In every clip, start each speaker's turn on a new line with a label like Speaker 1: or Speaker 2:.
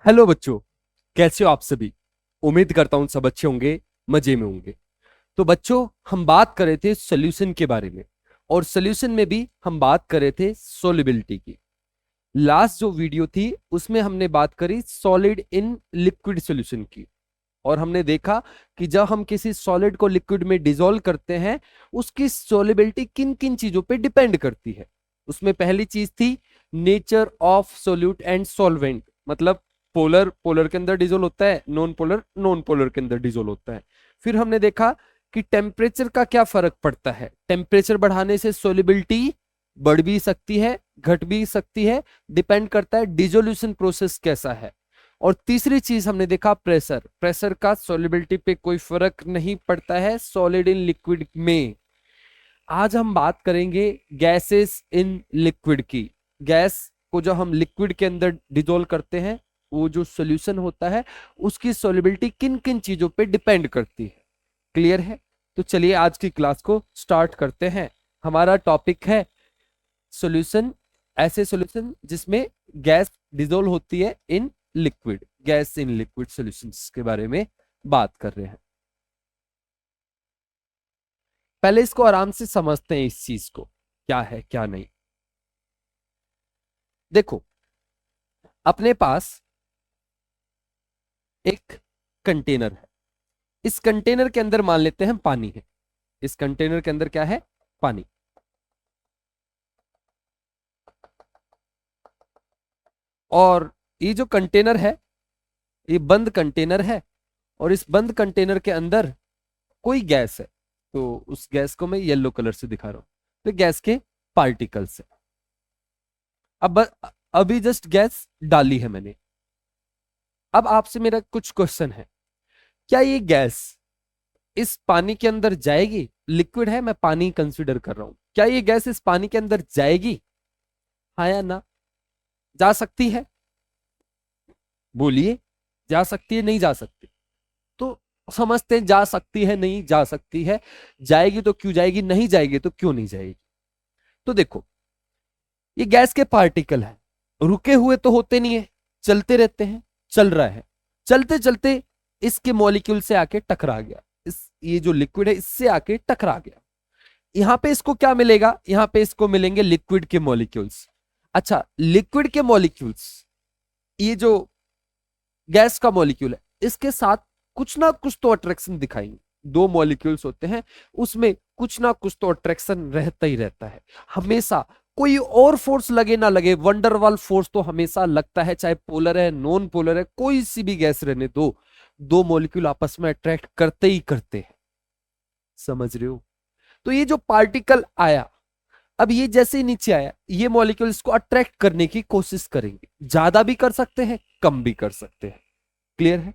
Speaker 1: Hello बच्चों, कैसे हो आप सभी। उम्मीद करता हूं सब अच्छे होंगे, मजे में होंगे। तो बच्चों, हम बात कर रहे थे सॉल्यूशन के बारे में, और सॉल्यूशन में भी हम बात कर रहे थे सोलिबिलिटी की। लास्ट जो वीडियो थी उसमें हमने बात करी सॉलिड इन लिक्विड सॉल्यूशन की, और हमने देखा कि जब हम किसी सॉलिड को लिक्विड में डिसॉल्व करते हैं, उसकी सोलिबिलिटी किन किन चीजों पे डिपेंड करती है। उसमें पहली चीज थी nature of solute and solvent, मतलब पोलर पोलर के अंदर डिसॉल्व होता है, नॉन पोलर के अंदर डिसॉल्व होता है। फिर हमने देखा कि टेम्परेचर का क्या फर्क पड़ता है। टेम्परेचर बढ़ाने से सोलिबिलिटी बढ़ भी सकती है, घट भी सकती है, डिपेंड करता है डिसोल्यूशन प्रोसेस कैसा है। और तीसरी चीज हमने देखा प्रेशर। प्रेशर का सॉल्युबिलिटी पे कोई फर्क नहीं पड़ता है सॉलिड इन लिक्विड में। आज हम बात करेंगे गैसेस इन लिक्विड की। गैस को जब हम लिक्विड के अंदर डिसॉल्व करते हैं, वो जो सॉल्यूशन होता है उसकी सॉल्युबिलिटी किन किन चीजों पे डिपेंड करती है। क्लियर है? तो चलिए आज की क्लास को स्टार्ट करते हैं। हमारा टॉपिक है सॉल्यूशन, ऐसे सॉल्यूशन जिसमें गैस डिसॉल्व होती है in liquid. Gas in liquid solutions के बारे में बात कर रहे हैं। पहले इसको आराम से समझते हैं, इस चीज को क्या है क्या नहीं। देखो, अपने पास एक कंटेनर है। इस कंटेनर के अंदर मान लेते हैं पानी है। इस कंटेनर के अंदर क्या है? पानी। और ये जो कंटेनर है, ये बंद कंटेनर है, और इस बंद कंटेनर के अंदर कोई गैस है। तो उस गैस को मैं येलो कलर से दिखा रहा हूं। तो गैस के पार्टिकल्स है। अब अभी जस्ट गैस डाली है मैंने। अब आपसे मेरा कुछ क्वेश्चन है, क्या ये गैस इस पानी के अंदर जाएगी? लिक्विड है, मैं पानी कंसीडर कर रहा हूं। क्या ये गैस इस पानी के अंदर जाएगी? हाँ या ना? जा सकती है? बोलिए, जा सकती है नहीं जा सकती? तो समझते हैं जा सकती है नहीं जा सकती है। जाएगी तो क्यों जाएगी, नहीं जाएगी तो क्यों नहीं जाएगी। तो देखो, ये गैस के पार्टिकल है, रुके हुए तो होते नहीं है, चलते रहते हैं। चल रहा है, चलते चलते इसके मॉलिक्यूल से आके टकरा गया। ये जो लिक्विड है इससे आके टकरा गया। यहां पे इसको क्या मिलेगा? यहां पे इसको मिलेंगे लिक्विड के मॉलिक्यूल्स। अच्छा, लिक्विड के मॉलिक्यूल्स, ये जो गैस का मॉलिक्यूल है, इसके साथ कुछ ना कुछ तो अट्रैक्शन दिखाएंगे। दो मॉलिक्यूल्स होते हैं, उसमें कुछ ना कुछ तो अट्रैक्शन रहता ही रहता है हमेशा। कोई और फोर्स लगे ना लगे, वंडरवाल फोर्स तो हमेशा लगता है, चाहे पोलर है नॉन पोलर है, कोई सी भी गैस रहने दो, दो मॉलिक्यूल आपस में अट्रैक्ट करते ही करते हैं। समझ रहे हो? तो ये जो पार्टिकल आया, अब ये जैसे ही नीचे आया, ये मॉलिक्यूल इसको अट्रैक्ट करने की कोशिश करेंगे। ज्यादा भी कर सकते हैं, कम भी कर सकते हैं। क्लियर है?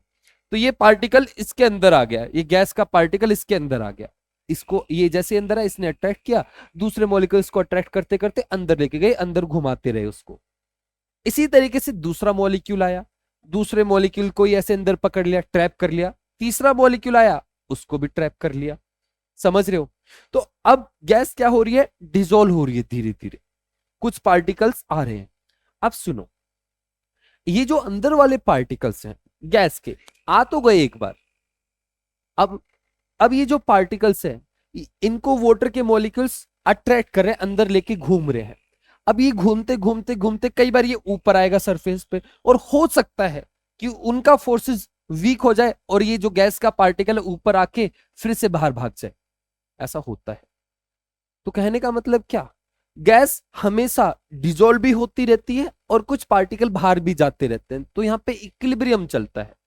Speaker 1: तो ये पार्टिकल इसके अंदर आ गया, ये गैस का पार्टिकल इसके अंदर आ गया। इसको ये जैसे अंदर है, इसने अट्रैक्ट किया, दूसरे मॉलिक्यूल्स को अट्रैक्ट करते करते अंदर लेके गए, अंदर घुमाते रहे उसको। इसी तरीके से दूसरा मॉलिक्यूल आया, दूसरे मॉलिक्यूल को ही ऐसे अंदर पकड़ लिया, ट्रैप कर लिया। तीसरा मॉलिक्यूल आया, उसको भी ट्रैप कर लिया। समझ रहे हो? तो अब गैस क्या हो रही है? डिसॉल्व हो रही है धीरे धीरे। कुछ पार्टिकल्स आ रहे हैं। अब सुनो, ये जो अंदर वाले पार्टिकल्स हैं गैस के, आ तो गए एक बार। अब अब ये जो पार्टिकल्स हैं, इनको वाटर के मॉलिक्यूल्स अट्रैक्ट कर रहे हैं, अंदर लेके घूम रहे हैं। अब ये घूमते घूमते घूमते कई बार ये ऊपर आएगा सरफेस पे, और हो सकता है कि उनका फोर्सेस वीक हो जाए और ये जो गैस का पार्टिकल है ऊपर आके फिर से बाहर भाग जाए। ऐसा होता है। तो कहने का मतलब क्या? गैस हमेशा डिजोल्व भी होती रहती है और कुछ पार्टिकल बाहर भी जाते रहते हैं। तो यहाँ पे इक्विलिब्रियम चलता है।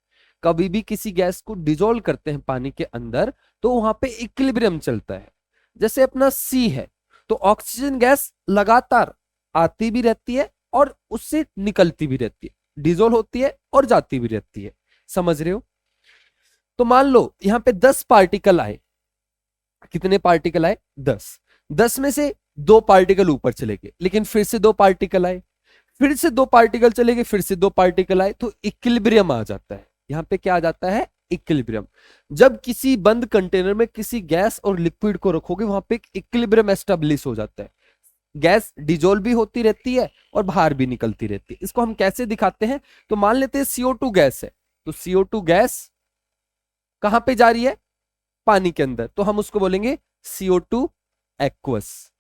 Speaker 1: कभी भी किसी गैस को डिजोल्व करते हैं पानी के अंदर, तो वहां पे इक्विलिब्रियम चलता है। जैसे अपना सी है, तो ऑक्सीजन गैस लगातार आती भी रहती है और उससे निकलती भी रहती है, डिजोल्व होती है और जाती भी रहती है। समझ रहे हो? तो मान लो यहाँ पे 10 पार्टिकल आए। कितने पार्टिकल आए? 10। 10 में से दो पार्टिकल ऊपर चले गए, लेकिन फिर से दो पार्टिकल आए, फिर से दो पार्टिकल चले गए, फिर से दो पार्टिकल आए, तो इक्विलिब्रियम आ जाता है। यहां पे क्या आ जाता है? इक्विलिब्रियम। जब किसी बंद कंटेनर में किसी गैस और लिक्विड को रखोगे, वहां पे इक्विलिब्रियम एस्टेब्लिश हो जाता है। गैस डिजोल्व भी होती रहती है और बाहर भी निकलती रहती है। इसको हम कैसे दिखाते हैं, तो मान लेते हैं CO2 गैस है, तो CO2 गैस कहां पे जा रही है, पानी के अंदर, तो हम उसको बोलेंगे CO2 एक्वस।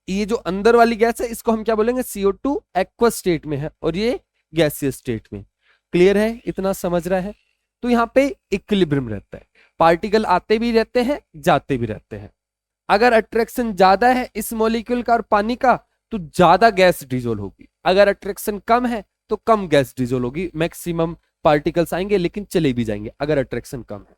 Speaker 1: ये जो अंदर वाली गैस है इसको हम क्या बोलेंगे, CO2 एक्वस स्टेट में है और ये गैसियस स्टेट में। क्लियर है, इतना समझ रहा है। तो यहाँ पे इक्विलिब्रियम रहता है, पार्टिकल आते भी रहते हैं जाते भी रहते हैं। अगर अट्रैक्शन ज्यादा है इस मॉलिक्यूल का और पानी का तो ज्यादा गैस डिजोल्व होगी, अगर अट्रैक्शन कम है तो कम गैस डिजोल्व होगी, मैक्सिमम पार्टिकल्स आएंगे लेकिन चले भी जाएंगे अगर अट्रैक्शन कम है।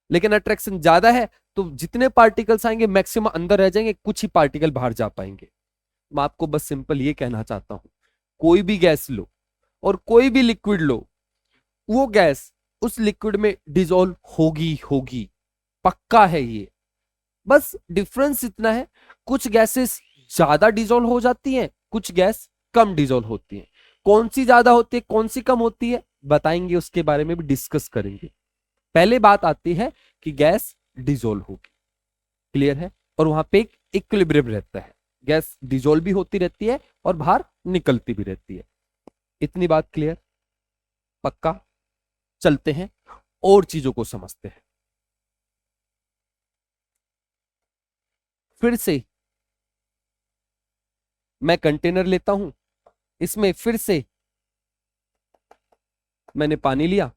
Speaker 1: लेकिन अट्रैक्शन ज्यादा है तो जितने पार्टिकल्स आएंगे मैक्सिमम अंदर रह जाएंगे, कुछ ही पार्टिकल बाहर जा पाएंगे। मैं आपको बस सिंपल ये कहना चाहता हूं, कोई भी गैस लो और कोई भी लिक्विड लो, वो गैस उस लिक्विड में डिजोल्व होगी होगी, पक्का है ये। बस डिफरेंस इतना है, कुछ गैसेस ज्यादा डिजोल्व हो जाती हैं, कुछ गैस कम डिजोल्व होती हैं। कौन सी ज्यादा होती है कौन सी कम होती है बताएंगे, उसके बारे में भी डिस्कस करेंगे। पहले बात आती है कि गैस डिजोल्व होगी, क्लियर है, और वहां पे एक इक्विलिब्रियम रहता है, गैस डिजोल्व भी होती रहती है और बाहर निकलती भी रहती है। इतनी बात क्लियर, पक्का। चलते हैं और चीजों को समझते हैं। फिर से मैं कंटेनर लेता हूं, इसमें फिर से मैंने पानी लिया,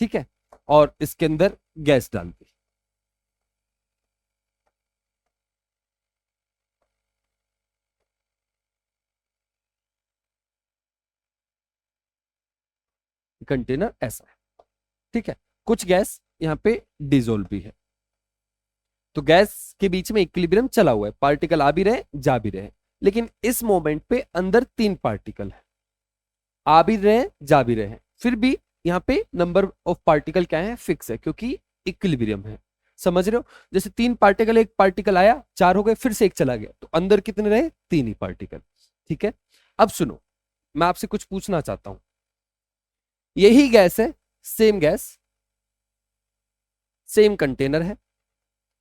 Speaker 1: ठीक है, और इसके अंदर गैस डाल दी। कंटेनर ऐसा है, ठीक है, कुछ गैस यहां पे डिजोल्व भी है, तो गैस के बीच में इक्विलिब्रियम चला हुआ है, पार्टिकल आ भी रहे जा भी रहे, लेकिन इस मोमेंट पे अंदर 3 पार्टिकल है, आ भी रहे जा भी रहे, फिर भी यहां पे नंबर ऑफ पार्टिकल क्या है, फिक्स है, क्योंकि इक्विलिब्रियम है। समझ रहे हो, जैसे 3 पार्टिकल, एक पार्टिकल आया 4 हो गए, फिर से एक चला गया, तो अंदर कितने रहे, 3 ही पार्टिकल। ठीक है, अब सुनो, मैं आपसे कुछ पूछना चाहता हूं, यही गैस है, सेम गैस, सेम कंटेनर है,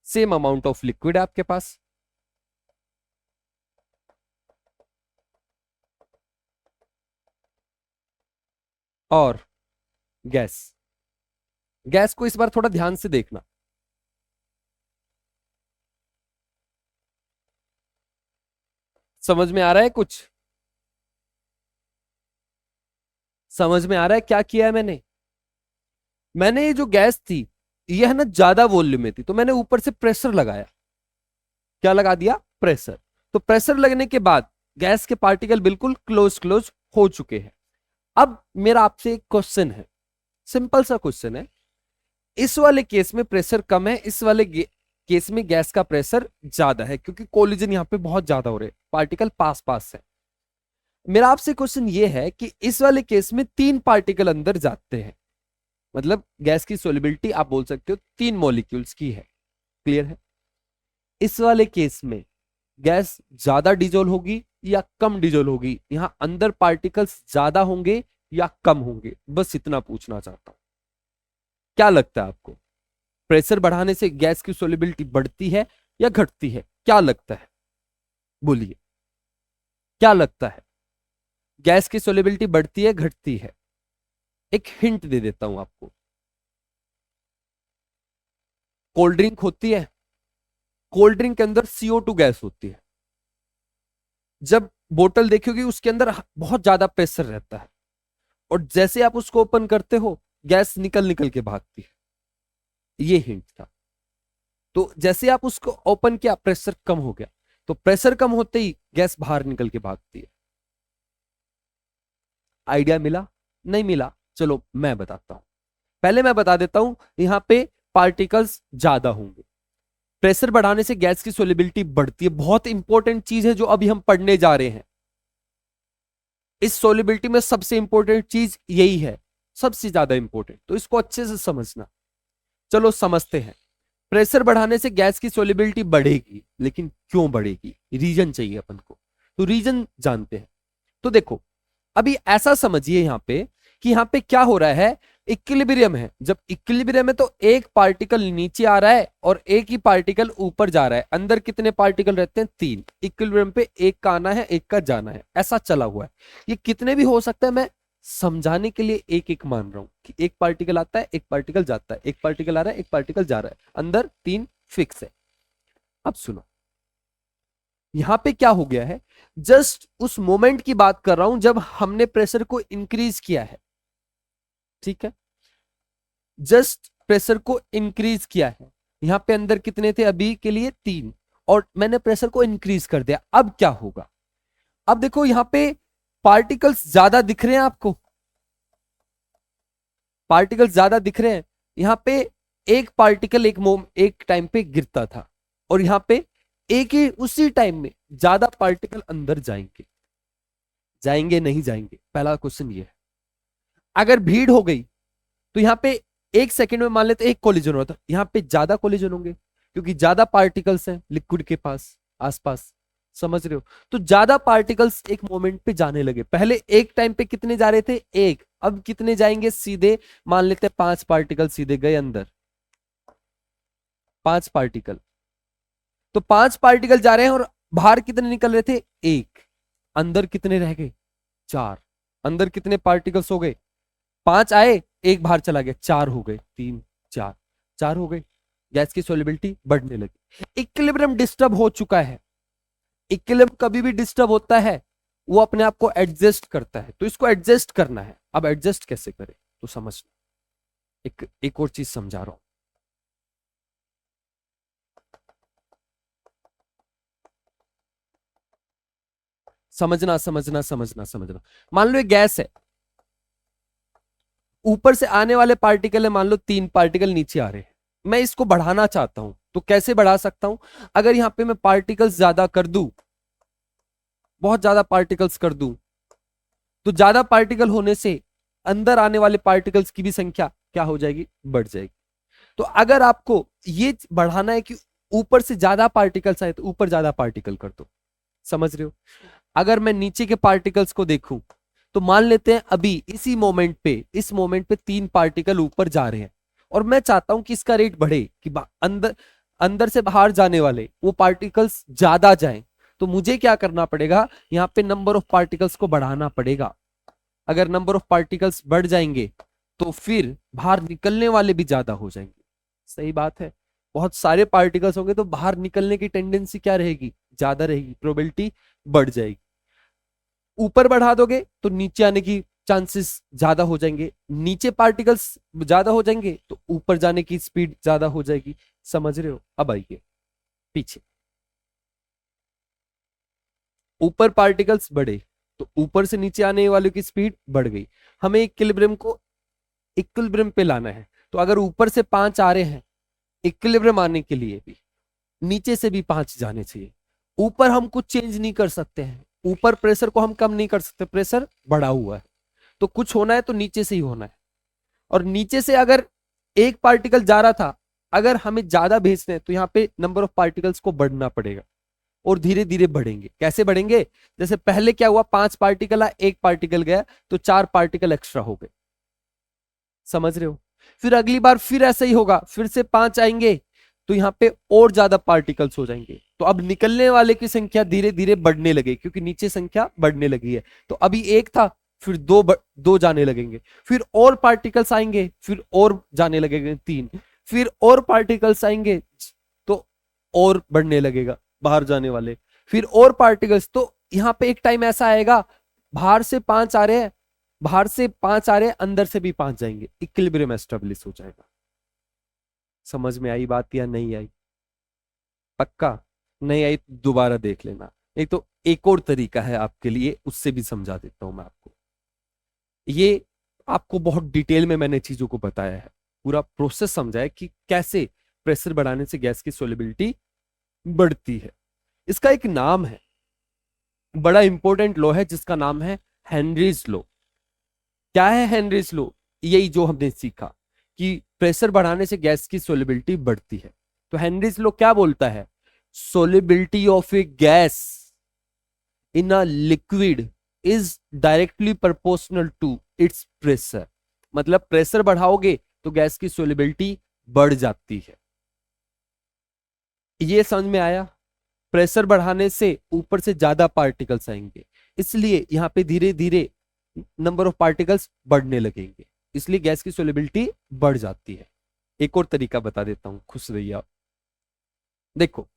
Speaker 1: सेम अमाउंट ऑफ लिक्विड है आपके पास, और गैस, गैस को इस बार थोड़ा ध्यान से देखना, समझ में आ रहा है कुछ, समझ में आ रहा है क्या किया है मैंने। मैंने ये जो गैस थी ये है ना ज्यादा वॉल्यूम में थी, तो मैंने ऊपर से प्रेशर लगाया, क्या लगा दिया, प्रेशर। तो प्रेशर लगने के बाद गैस के पार्टिकल बिल्कुल क्लोज क्लोज हो चुके हैं। अब मेरा आपसे एक क्वेश्चन है, सिंपल सा क्वेश्चन है, इस वाले केस में प्रेशर कम है, इस वाले केस में गैस का प्रेशर ज्यादा है, क्योंकि कोलिजन यहां पे बहुत ज्यादा हो रहे हैं, पार्टिकल पास पास है। मेरा आपसे क्वेश्चन ये है कि इस वाले केस में 3 पार्टिकल अंदर जाते हैं, मतलब गैस की सोलिबिलिटी आप बोल सकते हो 3 मॉलिक्यूल्स की है, क्लियर है। इस वाले केस में गैस ज्यादा डिजोल्व होगी या कम डिजोल्व होगी, यहां अंदर पार्टिकल्स ज्यादा होंगे या कम होंगे, बस इतना पूछना चाहता हूं। क्या लगता है आपको, प्रेशर बढ़ाने से गैस की सोलिबिलिटी बढ़ती है या घटती है, क्या लगता है, बोलिए क्या लगता है, गैस की सोलिबिलिटी बढ़ती है घटती है। एक हिंट दे देता हूं आपको, कोल्ड ड्रिंक होती है, कोल्ड ड्रिंक के अंदर CO2 गैस होती है, जब बोतल देखोगे उसके अंदर बहुत ज्यादा प्रेशर रहता है, और जैसे आप उसको ओपन करते हो गैस निकल निकल के भागती है, ये हिंट था। तो जैसे आप उसको ओपन किया प्रेशर कम हो गया, तो प्रेशर कम होते ही गैस बाहर निकल के भागती है। आइडिया मिला, नहीं मिला, चलो मैं बताता हूं, पहले मैं बता देता हूं, यहां पे पार्टिकल्स ज्यादा होंगे, प्रेशर बढ़ाने से गैस की सोलिबिलिटी बढ़ती है, बहुत इंपॉर्टेंट चीज है जो अभी हम पढ़ने जा रहे हैं। इस सोलिबिलिटी में सबसे इंपॉर्टेंट चीज यही है, सबसे ज्यादा इंपॉर्टेंट, तो इसको अच्छे से समझना। चलो समझते हैं, प्रेशर बढ़ाने से गैस की सोलिबिलिटी बढ़ेगी, लेकिन क्यों बढ़ेगी, रीजन चाहिए अपन को, तो रीजन जानते हैं। तो देखो, अभी ऐसा समझिए यहां पे कि यहां पे क्या हो रहा है, इक्विलिब्रियम है, जब इक्विलिब्रियम है तो एक पार्टिकल नीचे आ रहा है और एक ही पार्टिकल ऊपर जा रहा है। अंदर कितने पार्टिकल रहते हैं? 3। इक्विलिब्रियम पे एक का आना है, एक का जाना है, ऐसा चला हुआ है। ये कितने भी हो सकता है, मैं समझाने के लिए एक एक मान रहा हूं कि एक पार्टिकल आता है, एक पार्टिकल जाता है, एक पार्टिकल आ रहा है, एक पार्टिकल जा रहा है, अंदर 3 फिक्स है। अब सुनो, यहां पे क्या हो गया है, जस्ट उस मोमेंट की बात कर रहा हूं जब हमने प्रेशर को इंक्रीज किया है, ठीक है, जस्ट प्रेशर को इंक्रीज किया है। यहां पे अंदर कितने थे अभी के लिए? 3, और मैंने प्रेशर को इंक्रीज कर दिया। अब क्या होगा? अब देखो यहां पे पार्टिकल्स ज्यादा दिख रहे हैं आपको, पार्टिकल्स ज्यादा दिख रहे हैं। यहां पे एक पार्टिकल एक टाइम पे गिरता था, और यहां पे एक ही उसी टाइम में ज्यादा पार्टिकल अंदर जाएंगे, जाएंगे नहीं जाएंगे? पहला क्वेश्चन ये है। अगर भीड़ हो गई तो यहां पे एक सेकंड में मान लेते एक कोलिजन होता, यहां पे ज्यादा कोलिजन होंगे क्योंकि ज्यादा पार्टिकल्स हैं लिक्विड के पास आसपास, समझ रहे हो? तो ज्यादा पार्टिकल्स एक मोमेंट पे जाने लगे। पहले एक टाइम पे कितने जा रहे थे? एक, अब कितने जाएंगे? सीधे मान लेते 5 पार्टिकल सीधे गए अंदर, 5 पार्टिकल। तो 5 पार्टिकल जा रहे हैं और बाहर कितने निकल रहे थे? एक। अंदर कितने रह गए? 4। अंदर कितने पार्टिकल्स हो गए? 5 आए, एक बाहर चला गया, 4 हो गए, 3 4, 4 हो गए। गैस की सॉल्युबिलिटी बढ़ने लगी, इक्विलिब्रियम डिस्टर्ब हो चुका है। इक्विलिब्रियम कभी भी डिस्टर्ब होता है, वो अपने आप को एडजस्ट करता है, तो इसको एडजस्ट करना है। अब एडजस्ट कैसे करें तो समझ, एक और चीज समझा रहा हूं। समझना समझना समझना समझना। मान लो ये गैस है, ऊपर से आने वाले पार्टिकल है, मान लो 3 पार्टिकल नीचे आ रहे हैं, मैं इसको बढ़ाना चाहता हूं तो कैसे बढ़ा सकता हूं? अगर यहां पे मैं पार्टिकल्स ज्यादा कर दूं, बहुत ज्यादा पार्टिकल्स कर दूं, तो ज्यादा पार्टिकल होने से अंदर आने वाले पार्टिकल्स की भी संख्या क्या हो जाएगी? बढ़ जाएगी। तो अगर आपको ये बढ़ाना है कि ऊपर से ज्यादा पार्टिकल्स आए, तो ऊपर ज्यादा पार्टिकल कर दो, समझ रहे हो? अगर मैं नीचे के पार्टिकल्स को देखूं, तो मान लेते हैं अभी इसी मोमेंट पे, इस मोमेंट पे 3 पार्टिकल ऊपर जा रहे हैं, और मैं चाहता हूं कि इसका रेट बढ़े, कि अंदर अंदर से बाहर जाने वाले वो पार्टिकल्स ज्यादा जाएं। तो मुझे क्या करना पड़ेगा? यहां पे नंबर ऑफ पार्टिकल्स को बढ़ाना पड़ेगा। अगर नंबर ऑफ पार्टिकल्स बढ़ जाएंगे तो फिर बाहर निकलने वाले भी ज्यादा हो जाएंगे। सही बात है, बहुत सारे पार्टिकल्स होंगे तो बाहर निकलने की टेंडेंसी क्या रहेगी? ज्यादा रहेगी, प्रोबेबिलिटी बढ़ जाएगी। ऊपर बढ़ा दोगे तो नीचे आने की चांसेस ज्यादा हो जाएंगे, नीचे पार्टिकल्स ज्यादा हो जाएंगे तो ऊपर जाने की स्पीड ज्यादा हो जाएगी। समझ रहे हो? अब आइए पीछे, ऊपर पार्टिकल्स बढ़े तो ऊपर से नीचे आने वाले की स्पीड बढ़ गई। हमें इक्विलिब्रियम को इक्विलिब्रियम पे लाना है, तो अगर ऊपर से 5 आ रहे हैं, इक्विलिब्रियम आने के लिए भी नीचे से भी 5 जाने चाहिए। ऊपर हम कुछ चेंज नहीं कर सकते हैं, ऊपर प्रेशर को हम कम नहीं कर सकते, प्रेशर बढ़ा हुआ है, तो कुछ होना है तो नीचे से ही होना है। और नीचे से अगर एक पार्टिकल जा रहा था, अगर हमें ज्यादा भेजना है तो यहाँ पे नंबर ऑफ पार्टिकल्स को बढ़ना पड़ेगा, और धीरे धीरे बढ़ेंगे। कैसे बढ़ेंगे? जैसे पहले क्या हुआ, 5 पार्टिकल आया, एक पार्टिकल गया, तो 4 पार्टिकल एक्स्ट्रा हो गए। समझ रहे हो? फिर अगली बार फिर ऐसा ही होगा, फिर से 5 आएंगे तो यहाँ पे और ज्यादा पार्टिकल्स हो जाएंगे। तो अब निकलने वाले की संख्या धीरे धीरे बढ़ने लगे, क्योंकि नीचे संख्या बढ़ने लगी है। तो अभी एक था, फिर दो जाने लगेंगे, फिर और पार्टिकल्स आएंगे, फिर और जाने लगेंगे 3, फिर और पार्टिकल्स आएंगे तो और बढ़ने लगेगा बाहर जाने वाले, फिर और पार्टिकल्स। तो यहाँ पे एक टाइम ऐसा आएगा, बाहर से 5 आ रहे हैं, बाहर से 5 आ रहे हैं, अंदर से भी 5 जाएंगे, इक्विलिब्रियम एस्टेब्लिश हो जाएगा। समझ में आई बात या नहीं आई? पक्का? नहीं आई तो दोबारा देख लेना। एक तो एक और तरीका है आपके लिए, उससे भी समझा देता हूं मैं आपको। ये आपको बहुत डिटेल में मैंने चीजों को बताया है, पूरा प्रोसेस समझाया कि कैसे प्रेशर बढ़ाने से गैस की सोलिबिलिटी बढ़ती है। इसका एक नाम है, बड़ा इंपॉर्टेंट लॉ है, जिसका नाम है हेनरीज लॉ। क्या है हेनरीज लॉ? यही जो हमने सीखा कि प्रेशर बढ़ाने से गैस की सोलिबिलिटी बढ़ती है। तो हेनरीज लॉ क्या बोलता है? Solubility of a gas in a liquid is directly proportional to its pressure. मतलब प्रेशर बढ़ाओगे तो गैस की सोलिबिलिटी बढ़ जाती है। ये समझ में आया? प्रेशर बढ़ाने से ऊपर से ज्यादा पार्टिकल्स आएंगे, इसलिए यहां पे धीरे धीरे नंबर ऑफ पार्टिकल्स बढ़ने लगेंगे, इसलिए गैस की सोलिबिलिटी बढ़ जाती है। एक और तरीका बता देता हूं, खुश रहिए आप। देखो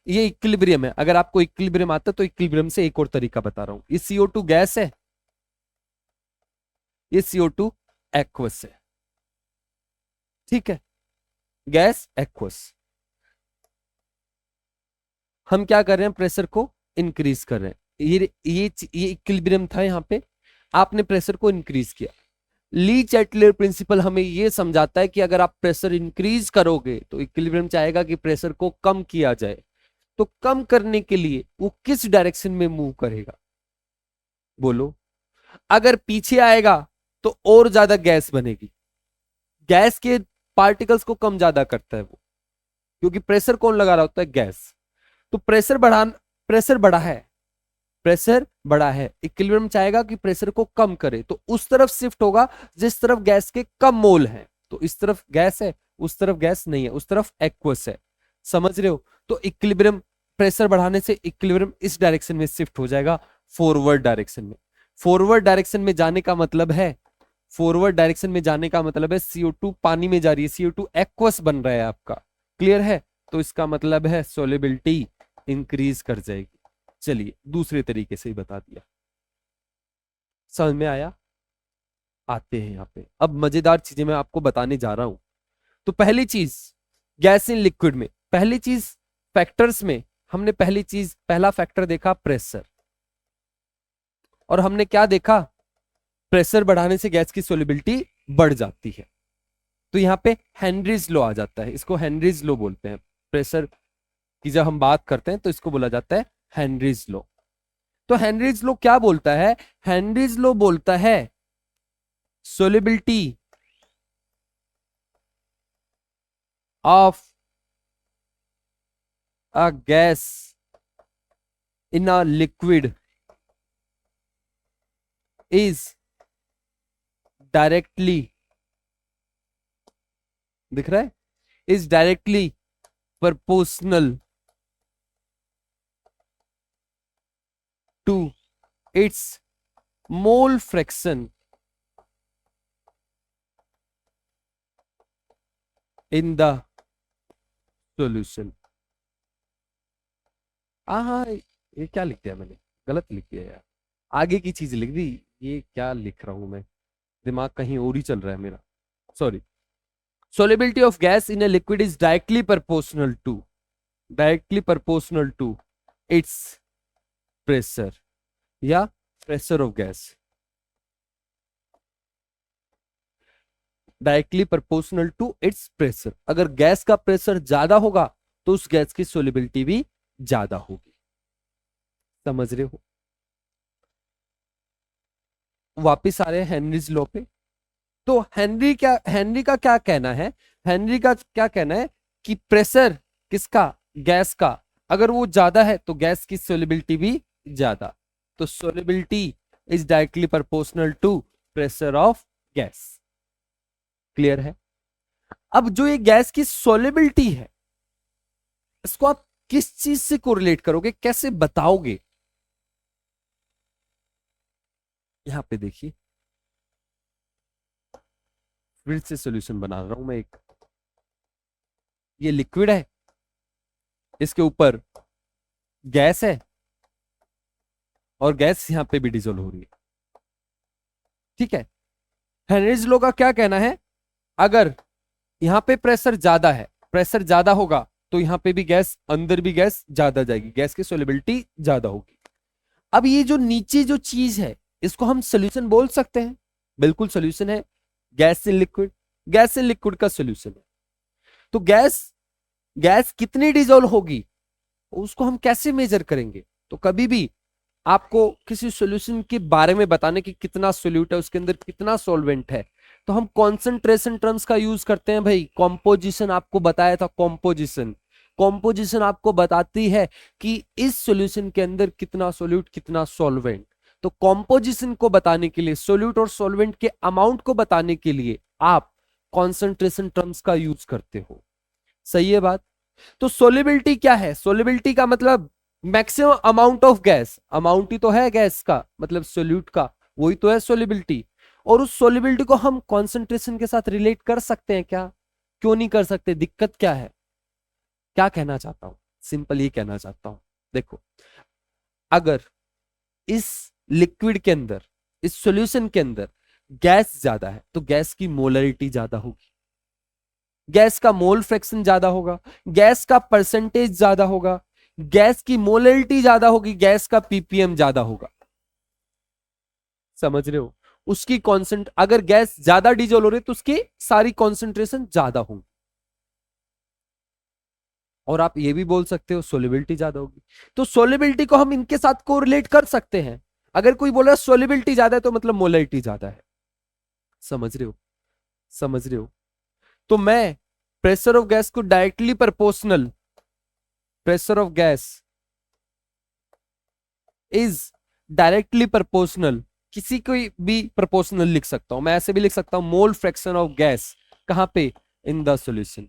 Speaker 1: ये इक्विलिब्रियम है, अगर आपको इक्विलिब्रियम आता तो इक्विलिब्रियम से एक और तरीका बता रहा हूं। ये CO2 गैस है, ये CO2 एक्वस है, ठीक है, गैस एक्वस। हम क्या कर रहे हैं, प्रेशर को इंक्रीज कर रहे हैं। ये इक्विलिब्रियम था, यहां पे आपने प्रेशर को इंक्रीज किया। ली चैटलर प्रिंसिपल हमें यह समझाता है कि अगर आप प्रेशर इंक्रीज करोगे तो इक्विलिब्रियम चाहेगा कि प्रेशर को कम किया जाए। तो कम करने के लिए वो किस डायरेक्शन में मूव करेगा, बोलो? अगर पीछे आएगा तो और ज्यादा गैस बनेगी। गैस के पार्टिकल्स को कम ज्यादा करता है वो, क्योंकि प्रेशर कौन लगा रहा होता है, गैस। तो प्रेशर बढ़ा है, प्रेशर बढ़ा है, इक्विलिब्रियम चाहेगा कि प्रेशर को कम करे, तो उस तरफ शिफ्ट होगा जिस तरफ गैस के कम मोल हैं। तो इस तरफ गैस है, उस तरफ गैस नहीं है, उस तरफ एक्वस है, समझ रहे हो? तो इक्विलिब्रियम, प्रेशर बढ़ाने से इक्विलिब्रियम इस डायरेक्शन में शिफ्ट हो जाएगा, फॉरवर्ड डायरेक्शन में। फॉरवर्ड डायरेक्शन में जाने का मतलब है, फॉरवर्ड डायरेक्शन में जाने का मतलब है CO2 पानी में जा रही है, CO2 एक्वस बन रहा है आपका, क्लियर है? तो इसका मतलब है सोलिबिलिटी इंक्रीज कर जाएगी। चलिए दूसरे तरीके से ही बता दिया, समझ में आया? आते हैं यहां पे, अब मजेदार चीजें मैं आपको बताने जा रहा हूं। तो पहली चीज गैस इन लिक्विड में, पहली चीज फैक्टर्स में हमने पहला फैक्टर देखा प्रेशर, और हमने क्या देखा, प्रेशर बढ़ाने से गैस की सोलिबिलिटी बढ़ जाती है। तो यहां पे हेनरीज लॉ आ जाता है, इसको हेनरीज लॉ बोलते हैं। प्रेशर की जब हम बात करते हैं तो इसको बोला जाता है हेनरीज लॉ। तो हेनरीज लॉ क्या बोलता है? हेनरीज लॉ बोलता है solubility of a gas in a liquid is directly, दिख रहा है, is directly proportional to its mole fraction in the solution। हाँ, ये क्या लिख दिया मैंने, गलत लिख दिया यार, आगे की चीज लिख दी। ये क्या लिख रहा हूं मैं, दिमाग कहीं और ही चल रहा है मेरा, sorry. Solubility of gas in a liquid is directly proportional to its pressure या pressure of gas, directly proportional to its pressure. अगर गैस का प्रेशर ज्यादा होगा तो उस गैस की सोलिबिलिटी भी ज्यादा होगी, समझ रहे हो? वापिस आ रहे हैं हेनरीज लॉ पे। तो हेनरी का क्या कहना है, हेनरी का क्या कहना है कि प्रेशर किसका, गैस का, अगर वो ज्यादा है तो गैस की सोलिबिलिटी भी ज्यादा। तो solubility is directly proportional to pressure of gas, clear है? अब जो ये गैस की सोलिबिलिटी है, इसको आप किस चीज से कोरिलेट करोगे, कैसे बताओगे? यहां पे देखिए, फिर से सॉल्यूशन बना रहा हूं मैं एक। ये लिक्विड है, इसके ऊपर गैस है, और गैस यहां पे भी डिसॉल्व हो रही है, ठीक है? हेनरीज लॉ का क्या कहना है, अगर यहां पे प्रेशर ज्यादा है, प्रेशर ज्यादा होगा तो यहां पे भी गैस, अंदर भी गैस ज्यादा जाएगी, गैस की सोलिबिलिटी ज्यादा होगी। अब ये जो नीचे जो चीज है, इसको हम सोल्यूशन बोल सकते हैं, बिल्कुल सोल्यूशन है, gas in liquid, gas in liquid का सोल्यूशन है। तो गैस कितनी डिसॉल्व होगी उसको हम कैसे मेजर करेंगे? तो कभी भी आपको किसी सॉल्यूशन के बारे में बताने की कितना सोल्यूट है, उसके अंदर कितना सॉल्वेंट है, तो हम कॉन्सेंट्रेशन टर्म्स का यूज करते हैं भाई। कॉम्पोजिशन आपको बताया था, कॉम्पोजिशन आपको बताती है कि इस सॉल्यूशन के अंदर कितना सोल्यूट, कितना सॉल्वेंट। तो कॉम्पोजिशन को बताने के लिए, सोल्यूट और सॉल्वेंट के अमाउंट को बताने के लिए आप कॉन्सेंट्रेशन टर्म्स का यूज करते हो। सही है बात। तो सोलिबिलिटी क्या है? सोलिबिलिटी का मतलब maximum amount of gas, amount ही तो है गैस का, मतलब सोल्यूट का, वही तो है सोलिबिलिटी। और उस सोलिबिलिटी को हम कॉन्सेंट्रेशन के साथ रिलेट कर सकते हैं क्या? क्यों नहीं कर सकते? दिक्कत क्या है? क्या कहना चाहता हूं? सिंपल ये कहना चाहता हूं, देखो, अगर इस लिक्विड के अंदर, इस सॉल्यूशन के अंदर गैस ज्यादा है तो गैस की मोलरिटी ज्यादा होगी, गैस का मोल फ्रैक्शन ज्यादा होगा, गैस का परसेंटेज ज्यादा होगा, गैस की मोलरिटी ज्यादा होगी, गैस का पीपीएम ज्यादा होगा। समझ रहे हो? उसकी कॉन्सेंट, अगर गैस ज्यादा डिजोल्व हो रही है तो उसकी सारी कॉन्सेंट्रेशन ज्यादा होगी। और आप ये भी बोल सकते हो सोलिबिलिटी ज्यादा होगी। तो सोलिबिलिटी को हम इनके साथ कोरिलेट कर सकते हैं। अगर कोई बोल रहा है सोलिबिलिटी ज्यादा है तो मतलब मोलरिटी ज्यादा है। समझ रहे हो? समझ रहे हो? तो मैं प्रेशर ऑफ गैस को directly proportional, pressure of gas is directly proportional, किसी को भी प्रोपोर्शनल लिख सकता हूं। मैं ऐसे भी लिख सकता हूं मोल फ्रैक्शन ऑफ गैस, कहां पे? In the solution.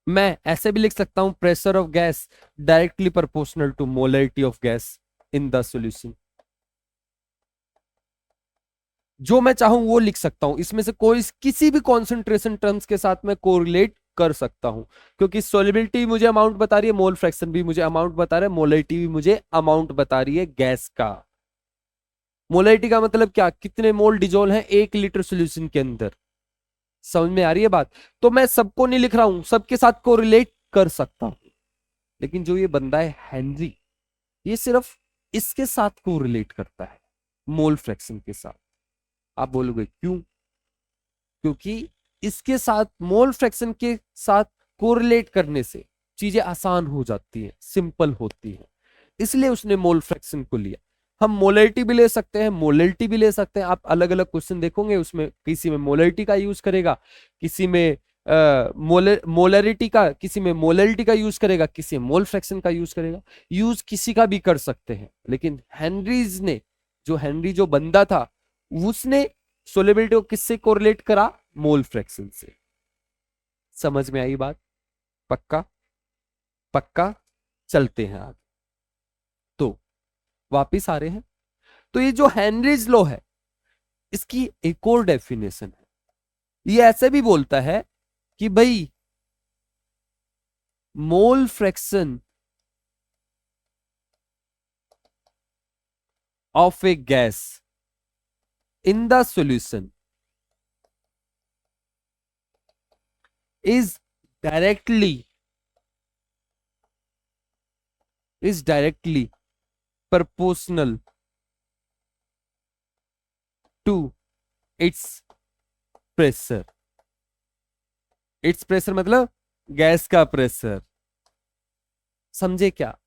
Speaker 1: मैं ऐसे भी लिख सकता हूं pressure of gas directly proportional to molarity of gas in the solution. जो मैं चाहूं वो लिख सकता हूं, इसमें से कोई किसी भी कॉन्सेंट्रेशन टर्म्स के साथ मैं कोरिलेट कर सकता हूं, क्योंकि सोलिबिलिटी मुझे अमाउंट बता रही है, मोल फ्रैक्शन भी मुझे अमाउंट बता रहा है, मोलरिटी भी मुझे अमाउंट बता रही है गैस का। मोलरिटी का मतलब क्या? कितने मोल डिजोल्व है 1 लीटर सोल्यूशन के अंदर। समझ में आ रही है बात? तो मैं सबको नहीं लिख रहा हूं, सबके साथ कोरिलेट कर सकता हूं। लेकिन जो ये बंदा है हेनरी, ये सिर्फ इसके साथ कोरिलेट करता है, मोल फ्रैक्शन के साथ। आप बोलोगे क्यों? क्योंकि इसके साथ, मोल फ्रैक्शन के साथ कोरिलेट करने से चीजें आसान हो जाती हैं, सिंपल होती हैं, इसलिए उसने मोल फ्रैक्शन को लिया। हम मोलरिटी भी ले सकते हैं, मोलरिटी भी ले सकते हैं। आप अलग अलग क्वेश्चन देखोगे, उसमें किसी में मोलरिटी का यूज करेगा, किसी में मोलरिटी का, किसी में मोलरिटी का यूज करेगा, किसी में मोल फ्रैक्शन का यूज करेगा। यूज किसी का भी कर सकते हैं, लेकिन हेनरीज ने, जो हेनरी जो बंदा था, उसने सोलिबिलिटी को किससे कोरिलेट करा? मोल फ्रैक्शन से। समझ में आई बात? पक्का? पक्का? चलते हैं आगे। तो वापिस आ रहे हैं। तो ये जो हेनरीज लॉ है, इसकी एक और डेफिनेशन है। ये ऐसे भी बोलता है कि भाई mole fraction of a gas in the solution is directly proportional to its pressure। Its pressure मतलब गैस का प्रेशर। समझे क्या?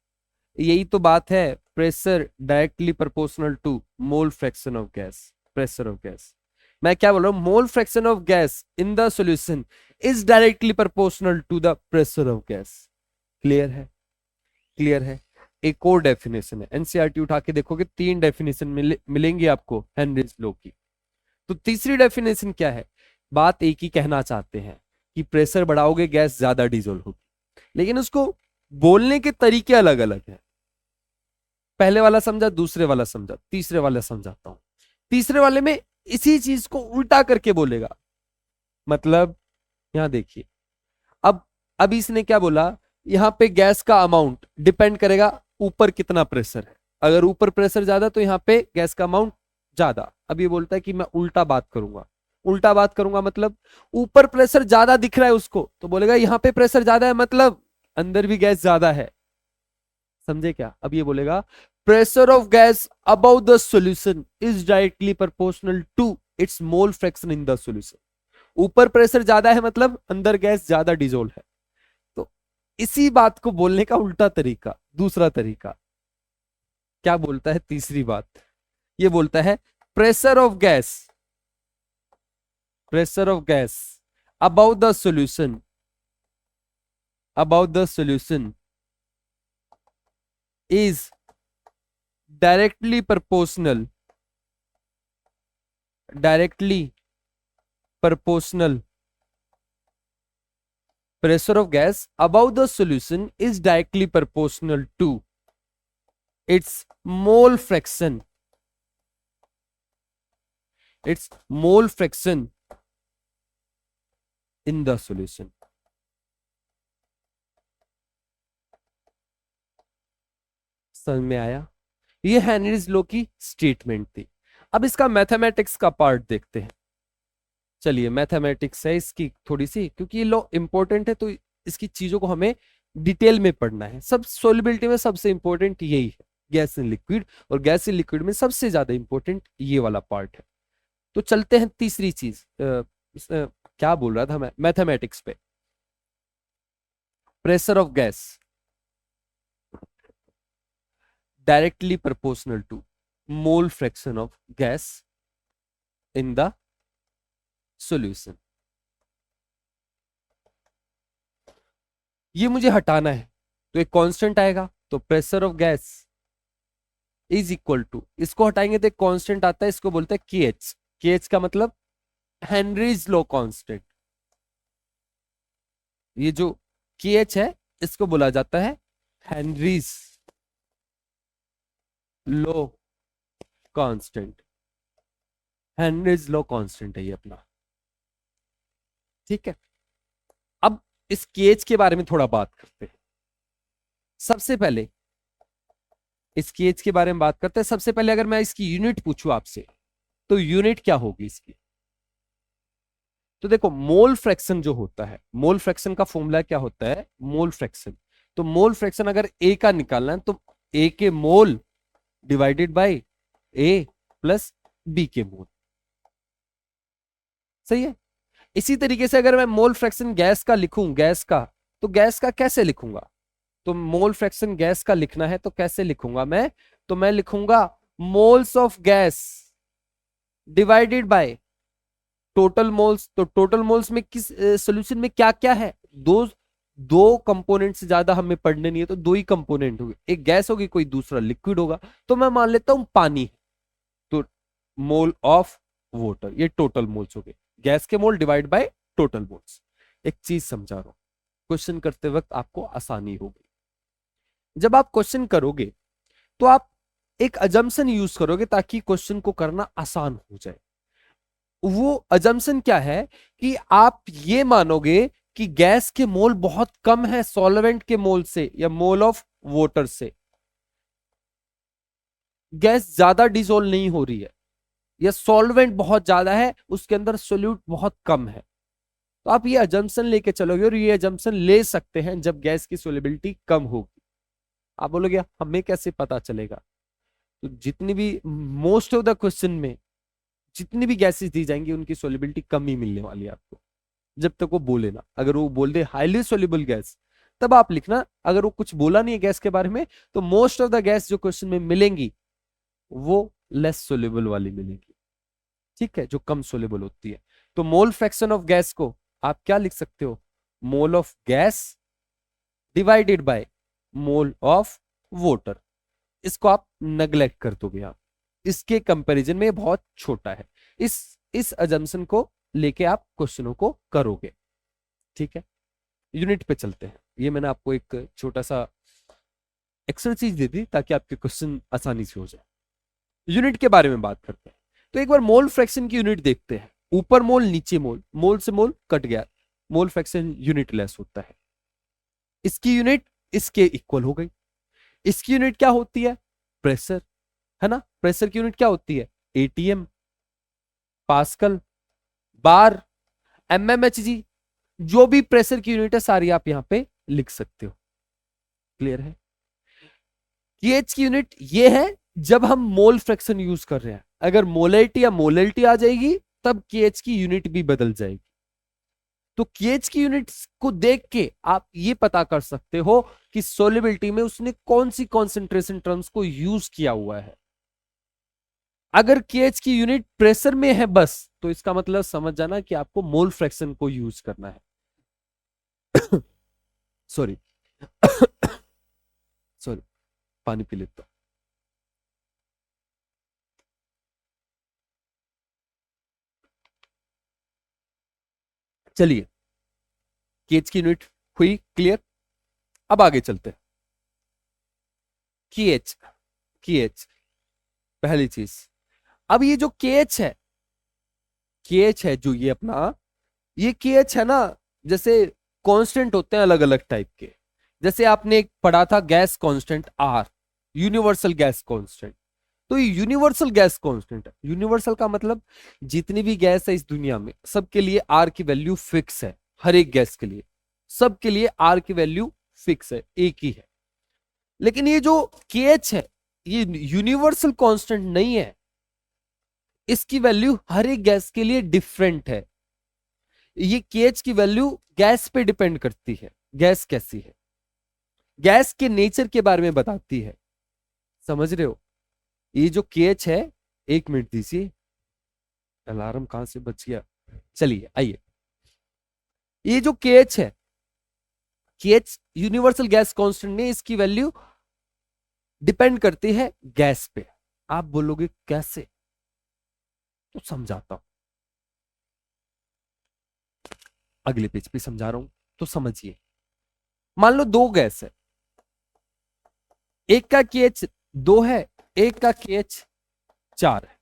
Speaker 1: यही तो बात है, pressure directly proportional to mole fraction of gas, pressure of gas. मैं क्या बोल रहा हूं? Mole fraction of gas in the solution is directly proportional to the pressure of gas. Clear है? क्लियर है? एक और डेफिनेशन है, एनसीईआरटी उठा के देखोगे 3 डेफिनेशन मिलेंगी आपको हेनरीज लॉ की। तो तीसरी डेफिनेशन क्या है? बात एक ही कहना चाहते हैं कि प्रेशर बढ़ाओगे गैस ज्यादा डिजोल्व होगी, लेकिन उसको बोलने के तरीके अलग अलग हैं। पहले वाला समझा, दूसरे वाला समझा, तीसरे वाला समझाता हूं। तीसरे वाले में इसी चीज को उल्टा करके बोलेगा। मतलब यहां देखिए, अब इसने क्या बोला? यहां पे गैस का अमाउंट डिपेंड करेगा ऊपर कितना प्रेशर है। अगर ऊपर प्रेशर ज्यादा तो यहाँ पे गैस का अमाउंट ज्यादा। अब ये बोलता है कि मैं उल्टा बात करूंगा। उल्टा बात करूंगा मतलब ऊपर प्रेशर ज्यादा दिख रहा है उसको, तो बोलेगा यहाँ पे प्रेशर ज्यादा है, मतलब अंदर भी गैस ज्यादा है। समझे क्या? अब ये बोलेगा pressure of gas above the solution is directly proportional to its mole fraction in the solution. ऊपर प्रेशर ज्यादा है मतलब अंदर गैस ज्यादा डिजोल्व है। तो इसी बात को बोलने का उल्टा तरीका, दूसरा तरीका क्या बोलता है? तीसरी बात ये बोलता है pressure of gas, pressure of gas about the solution, about the solution is directly proportional, directly proportional pressure of gas above the solution is directly proportional to its mole fraction, its mole fraction in the solution. समझ में आया? ये Henry's law की statement थी। अब इसका mathematics का part देखते हैं। चलिए, मैथमेटिक्स है इसकी थोड़ी सी, क्योंकि ये लॉ इंपॉर्टेंट है तो इसकी चीजों को हमें डिटेल में पढ़ना है। सब सोलिबिलिटी में सबसे इंपॉर्टेंट यही है, गैस इन लिक्विड, और गैस इन लिक्विड में सबसे ज्यादा इंपॉर्टेंट ये वाला पार्ट है। तो चलते हैं तीसरी चीज, क्या बोल रहा था मैं, मैथमेटिक्स पे। Pressure of gas directly proportional to mole fraction of gas in the solution. ये मुझे हटाना है तो एक कांस्टेंट आएगा, तो pressure of gas is equal to, इसको हटाएंगे तो एक कांस्टेंट आता है, इसको बोलते हैं KH। KH का मतलब हेनरीज लॉ कांस्टेंट। ये जो KH है इसको बोला जाता है Henry's law constant. Henry's law constant है ये अपना, ठीक है। अब इस KH के बारे में थोड़ा बात करते हैं। सबसे पहले इस KH के बारे में बात करते हैं। सबसे पहले अगर मैं इसकी यूनिट पूछूं आपसे, तो यूनिट क्या होगी इसकी? तो देखो, मोल फ्रैक्शन जो होता है, मोल फ्रैक्शन का फॉर्मूला क्या होता है? Mole fraction. तो मोल फ्रैक्शन अगर A का निकालना है तो A के मोल divided by A plus B के मोल, सही है। इसी तरीके से अगर मैं मोल फ्रैक्शन गैस का लिखूं, गैस का, तो गैस का कैसे लिखूंगा? तो मोल फ्रैक्शन गैस का लिखना है तो कैसे लिखूंगा मैं? तो मैं लिखूंगा moles of gas divided by total moles. तो टोटल मोल्स में किस सॉल्यूशन में क्या क्या है? दो दो कंपोनेंट से ज्यादा हमें पढ़ने नहीं है, तो दो ही कंपोनेंट होंगे, एक गैस होगी, कोई दूसरा लिक्विड होगा। तो मैं मान लेता हूं पानी है, तो मोल ऑफ वाटर, ये टोटल मोल्स हो गए। गैस के मोल डिवाइड बाय टोटल मोल्स। एक चीज समझा रहा हूं, क्वेश्चन करते वक्त आपको आसानी होगी। जब आप क्वेश्चन करोगे तो आप एक अजम्पशन यूज करोगे ताकि क्वेश्चन को करना आसान हो जाए। वो अजम्पशन क्या है कि आप ये मानोगे कि गैस के मोल बहुत कम है सॉल्वेंट के मोल से या मोल ऑफ वाटर से, गैस ज्यादा डिसोल्व नहीं हो रही है, या सॉल्वेंट बहुत ज्यादा है, उसके अंदर सोल्यूट बहुत कम है। तो आप ये अजम्पशन लेके चलोगे, और ये अजम्पशन ले सकते हैं जब गैस की सोलिबिलिटी कम होगी। आप बोलोगे हमें कैसे पता चलेगा? तो जितनी भी मोस्ट ऑफ द क्वेश्चन में जितनी भी गैसेस दी जाएंगी उनकी सोलिबिलिटी कम ही मिलने वाली है आपको, जब तक वो बोले ना। अगर वो बोल दे हाईली सोल्यूबल गैस, तब आप लिखना। अगर वो कुछ बोला नहीं है गैस के बारे में, तो मोस्ट ऑफ द गैस जो क्वेश्चन में मिलेंगी वो लेस सोल्यूबल वाली मिलेगी, ठीक है, जो कम सोल्यूबल होती है। तो मोल फ्रैक्शन ऑफ गैस को आप क्या लिख सकते हो? Mole of gas divided by mole of water. इसको आप नेग्लेक्ट कर दोगे, आप इसके कंपैरिजन में बहुत छोटा है। इस अजम्पशन को लेके आप क्वेश्चनों को करोगे, ठीक है। यूनिट पे चलते हैं। ये मैंने आपको एक छोटा सा एक्सरसाइज दे दी ताकि आपके क्वेश्चन आसानी से हो जाए। यूनिट के बारे में बात करते हैं। तो एक बार मोल फ्रैक्शन की यूनिट देखते हैं। ऊपर मोल नीचे मोल, मोल से मोल कट गया, मोल फ्रैक्शन यूनिट लेस होता है। इसकी यूनिट इसके इक्वल हो गई। इसकी यूनिट क्या होती है? प्रेशर, है ना। प्रेशर की यूनिट क्या होती है? ATM, पास्कल, बार, MMHg। जो भी प्रेशर की यूनिट है सारी आप यहां पे लिख सकते हो। क्लियर है? KH की यूनिट ये है जब हम मोल फ्रैक्शन यूज कर रहे हैं। अगर मोलैरिटी या मोलैरिटी आ जाएगी तब KH की यूनिट भी बदल जाएगी। तो KH की यूनिट को देख के आप ये पता कर सकते हो कि सोलिबिलिटी में उसने कौन सी कॉन्सेंट्रेशन टर्म्स को यूज किया हुआ है। अगर KH की यूनिट प्रेशर में है बस, तो इसका मतलब समझ जाना कि आपको मोल फ्रैक्शन को यूज करना है। सॉरी, सॉरी, पानी पी लेता हूं। चलिए, केएच की यूनिट हुई क्लियर। अब आगे चलते हैं। केएच, केएच पहली चीज। अब ये जो केएच है, केएच है जो ये अपना, ये केएच है ना, जैसे कांस्टेंट होते हैं अलग अलग टाइप के। जैसे आपने एक पढ़ा था gas constant R, universal gas constant. तो ये यूनिवर्सल गैस कांस्टेंट है। यूनिवर्सल का मतलब जितनी भी गैस है इस दुनिया में सबके लिए आर की वैल्यू फिक्स है। हर एक गैस के लिए, सबके लिए आर की वैल्यू फिक्स है, एक ही है। लेकिन ये जो केएच है ये यूनिवर्सल कांस्टेंट नहीं है, इसकी वैल्यू हर एक गैस के लिए डिफरेंट है। ये केएच की वैल्यू गैस पे डिपेंड करती है, गैस कैसी है, गैस के नेचर के बारे में बताती है। समझ रहे हो? ये जो केएच है, एक मिनट दीजिए, अलार्म कहां से बच गया। चलिए आइए, ये जो केएच है, केएच यूनिवर्सल गैस कांस्टेंट ने, इसकी वैल्यू डिपेंड करती है गैस पे। आप बोलोगे कैसे, तो समझाता हूं, अगले पेज पे समझा रहा हूं तो समझिए। मान लो दो गैस है, एक का केएच 2 है, एक का केएच 4 है।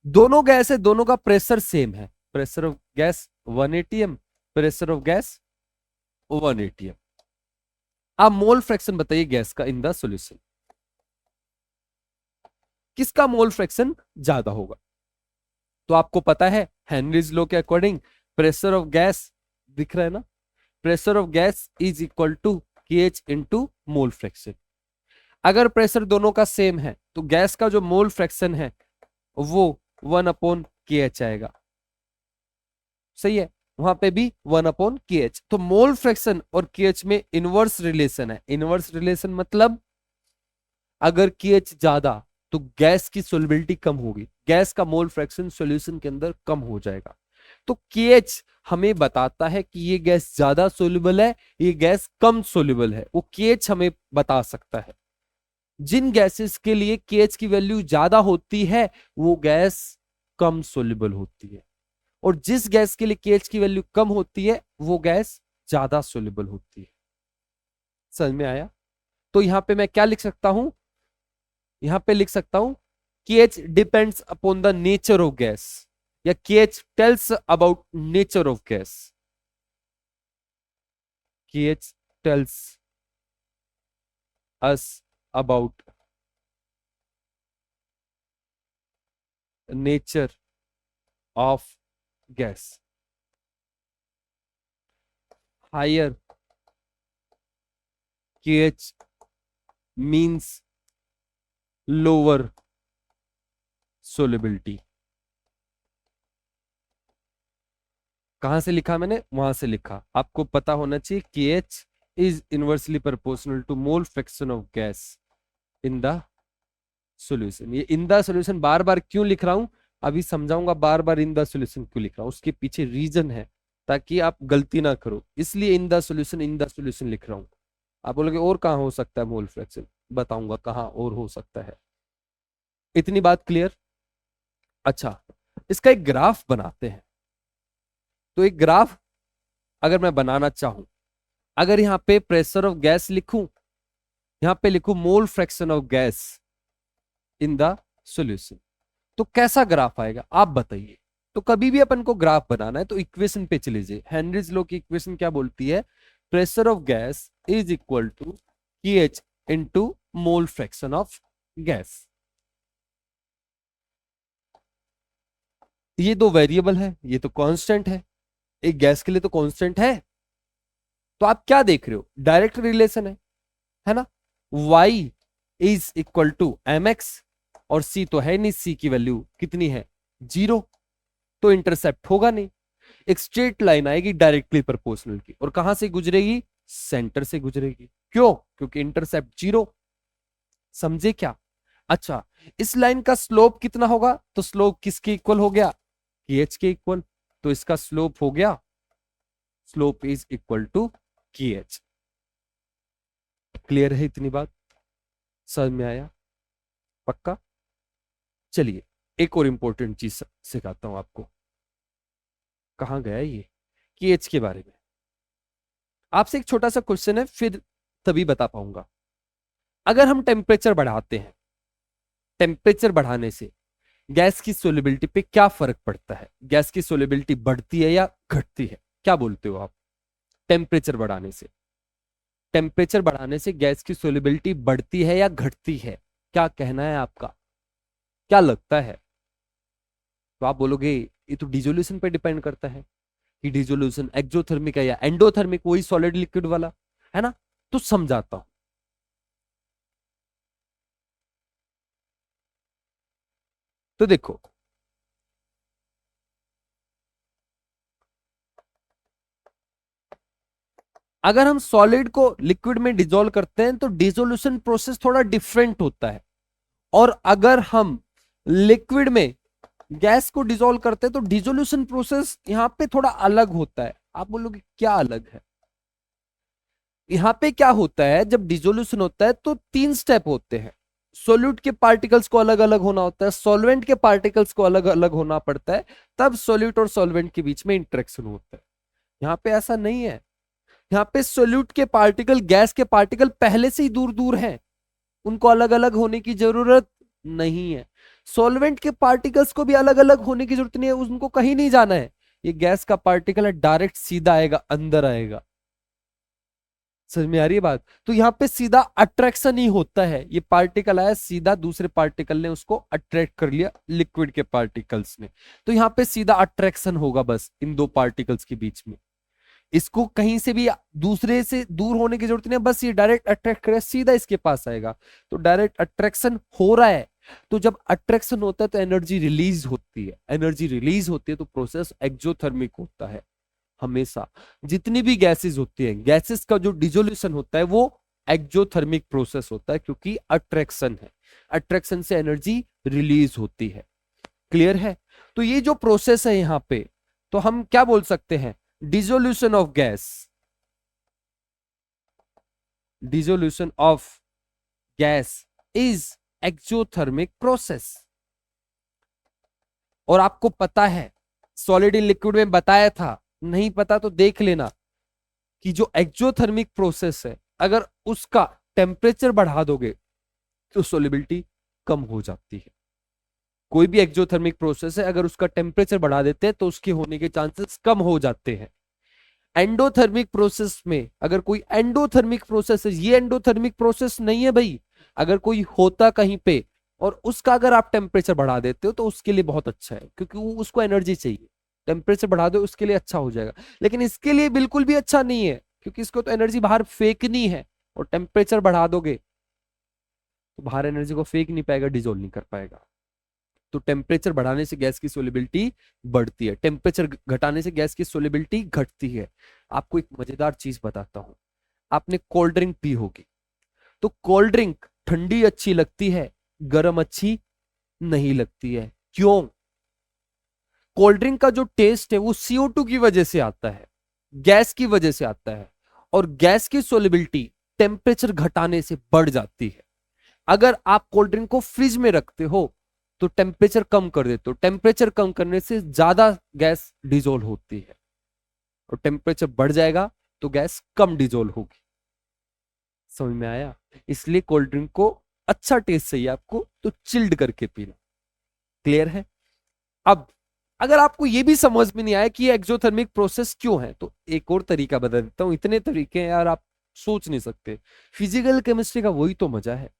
Speaker 1: दोनों गैस है, दोनों का प्रेशर सेम है। Pressure of gas 1 ATM, pressure of gas 1 ATM. आप मोल फ्रैक्शन बताइए गैस का इन द सॉल्यूशन, किसका मोल फ्रैक्शन ज्यादा होगा? तो आपको पता है हेनरीज लॉ के अकॉर्डिंग प्रेशर ऑफ गैस, दिख रहा है ना, pressure of gas is equal to KH into mole fraction. अगर प्रेशर दोनों का सेम है तो गैस का जो मोल फ्रैक्शन है वो 1/KH आएगा। सही है, वहां पे भी 1/KH। तो मोल फ्रैक्शन और केएच में इनवर्स रिलेशन है। इनवर्स रिलेशन मतलब अगर केएच ज्यादा तो गैस की सोलिबिलिटी कम होगी, गैस का मोल फ्रैक्शन सॉल्यूशन के अंदर कम हो जाएगा। तो केएच हमें बताता है कि ये गैस ज्यादा सोल्यूबल है, ये गैस कम सोल्यूबल है, वो केएच हमें बता सकता है। जिन गैसेस के लिए केएच की वैल्यू ज्यादा होती है वो गैस कम सोल्यूबल होती है, और जिस गैस के लिए केएच की वैल्यू कम होती है वो गैस ज्यादा सोल्यूबल होती है। समझ में आया? तो यहां पे मैं क्या लिख सकता हूं, यहां पे लिख सकता हूं KH depends upon the nature of gas, या KH tells about nature of gas. KH tells us about nature of gas. Higher KH means lower solubility. कहां से लिखा मैंने, वहां से लिखा। आपको पता होना चाहिए KH is inversely proportional to mole fraction of gas in the solution. ये इन द सॉल्यूशन बार बार क्यों लिख रहा हूं, अभी समझाऊंगा बार बार इन द सॉल्यूशन क्यों लिख रहा हूं, उसके पीछे रीजन है ताकि आप गलती ना करो, इसलिए इन द सॉल्यूशन लिख रहा हूं। आप बोलोगे और कहां हो सकता है मोल फ्रैक्शन, बताऊंगा कहां और हो सकता है। इतनी बात क्लियर? अच्छा, इसका एक ग्राफ बनाते हैं। तो एक ग्राफ अगर मैं बनाना चाहूं, अगर यहां पे प्रेशर ऑफ गैस लिखूं, यहां पे लिखूं मोल fraction of gas in the solution, तो कैसा ग्राफ आएगा आप बताइए। तो कभी भी अपन को ग्राफ बनाना है तो इक्वेशन पे चले जाइए। हेनरीज लॉ की इक्वेशन क्या बोलती है, pressure of gas is equal to KH into mole fraction of gas. ये दो वेरिएबल है, ये तो कांस्टेंट है, एक गैस के लिए तो कांस्टेंट है। तो आप क्या देख रहे हो, डायरेक्ट रिलेशन है ना। y is equal to mx, और c तो है नहीं, c की वैल्यू कितनी है 0, तो इंटरसेप्ट होगा नहीं। एक स्ट्रेट लाइन आएगी डायरेक्टली प्रोपोर्शनल की, और कहां से गुजरेगी, सेंटर से गुजरेगी। क्यों? क्योंकि इंटरसेप्ट 0। समझे क्या? अच्छा, इस लाइन का स्लोप कितना होगा, तो स्लोप किसके इक्वल हो गया, KH के इक्वल। तो इसका स्लोप हो गया, slope is equal to KH। Clear है इतनी बात? समझ में आया? पक्का? चलिए एक और इंपॉर्टेंट चीज सिखाता हूं आपको। कहां गया ये, केएच के बारे में। आपसे एक छोटा सा क्वेश्चन है, फिर तभी बता पाऊंगा। अगर हम टेम्परेचर बढ़ाते हैं, टेम्परेचर बढ़ाने से गैस की सोलिबिलिटी पे क्या फर्क पड़ता है? गैस की सोलिबिलिटी बढ़ती है या घटती है? क्या बोलते हो आप? टेम्परेचर बढ़ाने से, टेम्परेचर बढ़ाने से गैस की सोलिबिलिटी बढ़ती है या घटती है? क्या कहना है आपका? क्या लगता है? तो आप बोलोगे ये तो डिसोल्यूशन पे डिपेंड करता है कि डिसोल्यूशन एक्सोथर्मिक है या एंडोथर्मिक, वही सॉलिड लिक्विड वाला है ना। तो समझाता हूं। तो देखो, अगर हम सॉलिड को लिक्विड में डिसॉल्व करते हैं तो डिसोल्यूशन प्रोसेस थोड़ा डिफरेंट होता है, और अगर हम लिक्विड में गैस को डिसॉल्व करते हैं तो डिसोल्यूशन प्रोसेस यहां पे थोड़ा अलग होता है। आप बोलोगे क्या अलग है? यहां पे क्या होता है, जब डिसोल्यूशन होता है तो 3 स्टेप होते हैं। सोल्यूट के पार्टिकल्स को अलग अलग होना होता है, सॉल्वेंट के पार्टिकल्स को अलग अलग होना पड़ता है, तब सोल्यूट और सॉल्वेंट के बीच में इंटरेक्शन होता है। यहाँ पे ऐसा नहीं है। यहाँ पे सोल्यूट के पार्टिकल, गैस के पार्टिकल पहले से ही दूर दूर हैं, उनको अलग अलग होने की जरूरत नहीं है। सॉल्वेंट के पार्टिकल्स को भी अलग अलग होने की जरूरत नहीं है, उनको कहीं नहीं जाना है। ये गैस का पार्टिकल है, डायरेक्ट सीधा आएगा, अंदर आएगा। समझ में आ रही है बात? तो यहाँ पे सीधा अट्रैक्शन ही होता है। ये पार्टिकल आया सीधा, दूसरे पार्टिकल ने उसको अट्रैक्ट कर लिया, लिक्विड के पार्टिकल्स ने। तो यहाँ पे सीधा अट्रैक्शन होगा बस इन दो पार्टिकल्स के बीच में। इसको कहीं से भी दूसरे से दूर होने की जरूरत नहीं है, बस ये डायरेक्ट अट्रैक्ट करे, सीधा इसके पास आएगा। तो डायरेक्ट अट्रैक्शन हो रहा है। तो जब अट्रैक्शन होता है तो एनर्जी रिलीज होती है, एनर्जी रिलीज होती है तो प्रोसेस एक्सोथर्मिक होता है। हमेशा जितनी भी गैसेस होती हैं, गैसेस का जो डिसोल्यूशन होता है वो एक्सोथर्मिक प्रोसेस होता है, क्योंकि अट्रैक्शन है, अट्रैक्शन से एनर्जी रिलीज होती है। क्लियर है? तो ये जो प्रोसेस है यहां पे, तो हम क्या बोल सकते हैं? Dissolution of gas, dissolution of gas is exothermic process. और आपको पता है, सॉलिड इन लिक्विड में बताया था, नहीं पता तो देख लेना, कि जो एक्सोथर्मिक प्रोसेस है अगर उसका टेम्परेचर बढ़ा दोगे तो सोलिबिलिटी कम हो जाती है। कोई भी एक्सोथर्मिक प्रोसेस है, अगर उसका टेम्परेचर बढ़ा देते हैं तो उसके होने के चांसेस कम हो जाते हैं। एंडोथर्मिक प्रोसेस में अगर कोई एंडोथर्मिक प्रोसेस है, ये एंडोथर्मिक प्रोसेस नहीं है भाई, अगर कोई होता कहीं पे और उसका अगर आप टेम्परेचर बढ़ा देते हो तो उसके लिए बहुत अच्छा है, क्योंकि वो उसको एनर्जी चाहिए। टेम्परेचर बढ़ा दो उसके लिए अच्छा हो जाएगा, लेकिन इसके लिए बिल्कुल भी अच्छा नहीं है, क्योंकि इसको तो एनर्जी बाहर फेंकनी है, और टेम्परेचर बढ़ा दोगे तो बाहर एनर्जी को फेंक नहीं पाएगा, डिजोल्व नहीं कर पाएगा। तो टेम्परेचर बढ़ाने से गैस की सोलिबिलिटी बढ़ती है, टेम्परेचर घटाने से गैस की सोलिबिलिटी घटती है। आपको एक मजेदार चीज बताता हूं। आपने कोल्ड ड्रिंक पी होगी, तो कोल्ड ड्रिंक ठंडी अच्छी लगती है, गर्म अच्छी नहीं लगती है। क्यों? कोल्ड ड्रिंक का जो टेस्ट है वो CO2 की वजह से आता है, गैस की वजह से आता है, और गैस की सोलिबिलिटी टेम्परेचर घटाने से बढ़ जाती है। अगर आप कोल्ड ड्रिंक को फ्रिज में रखते हो तो टेम्परेचर कम कर देते हो, टेम्परेचर कम करने से ज्यादा गैस डिजोल्व होती है, और टेम्परेचर बढ़ जाएगा तो गैस कम डिजोल्व होगी। समझ में आया? इसलिए कोल्ड ड्रिंक को अच्छा टेस्ट चाहिए आपको तो चिल्ड करके पीना। क्लियर है? अब अगर आपको यह भी समझ में नहीं आया कि ये एक्सोथर्मिक प्रोसेस क्यों है, तो एक और तरीका बता देता हूं। इतने तरीके हैं यार, आप सोच नहीं सकते। फिजिकल केमिस्ट्री का वही तो मजा है।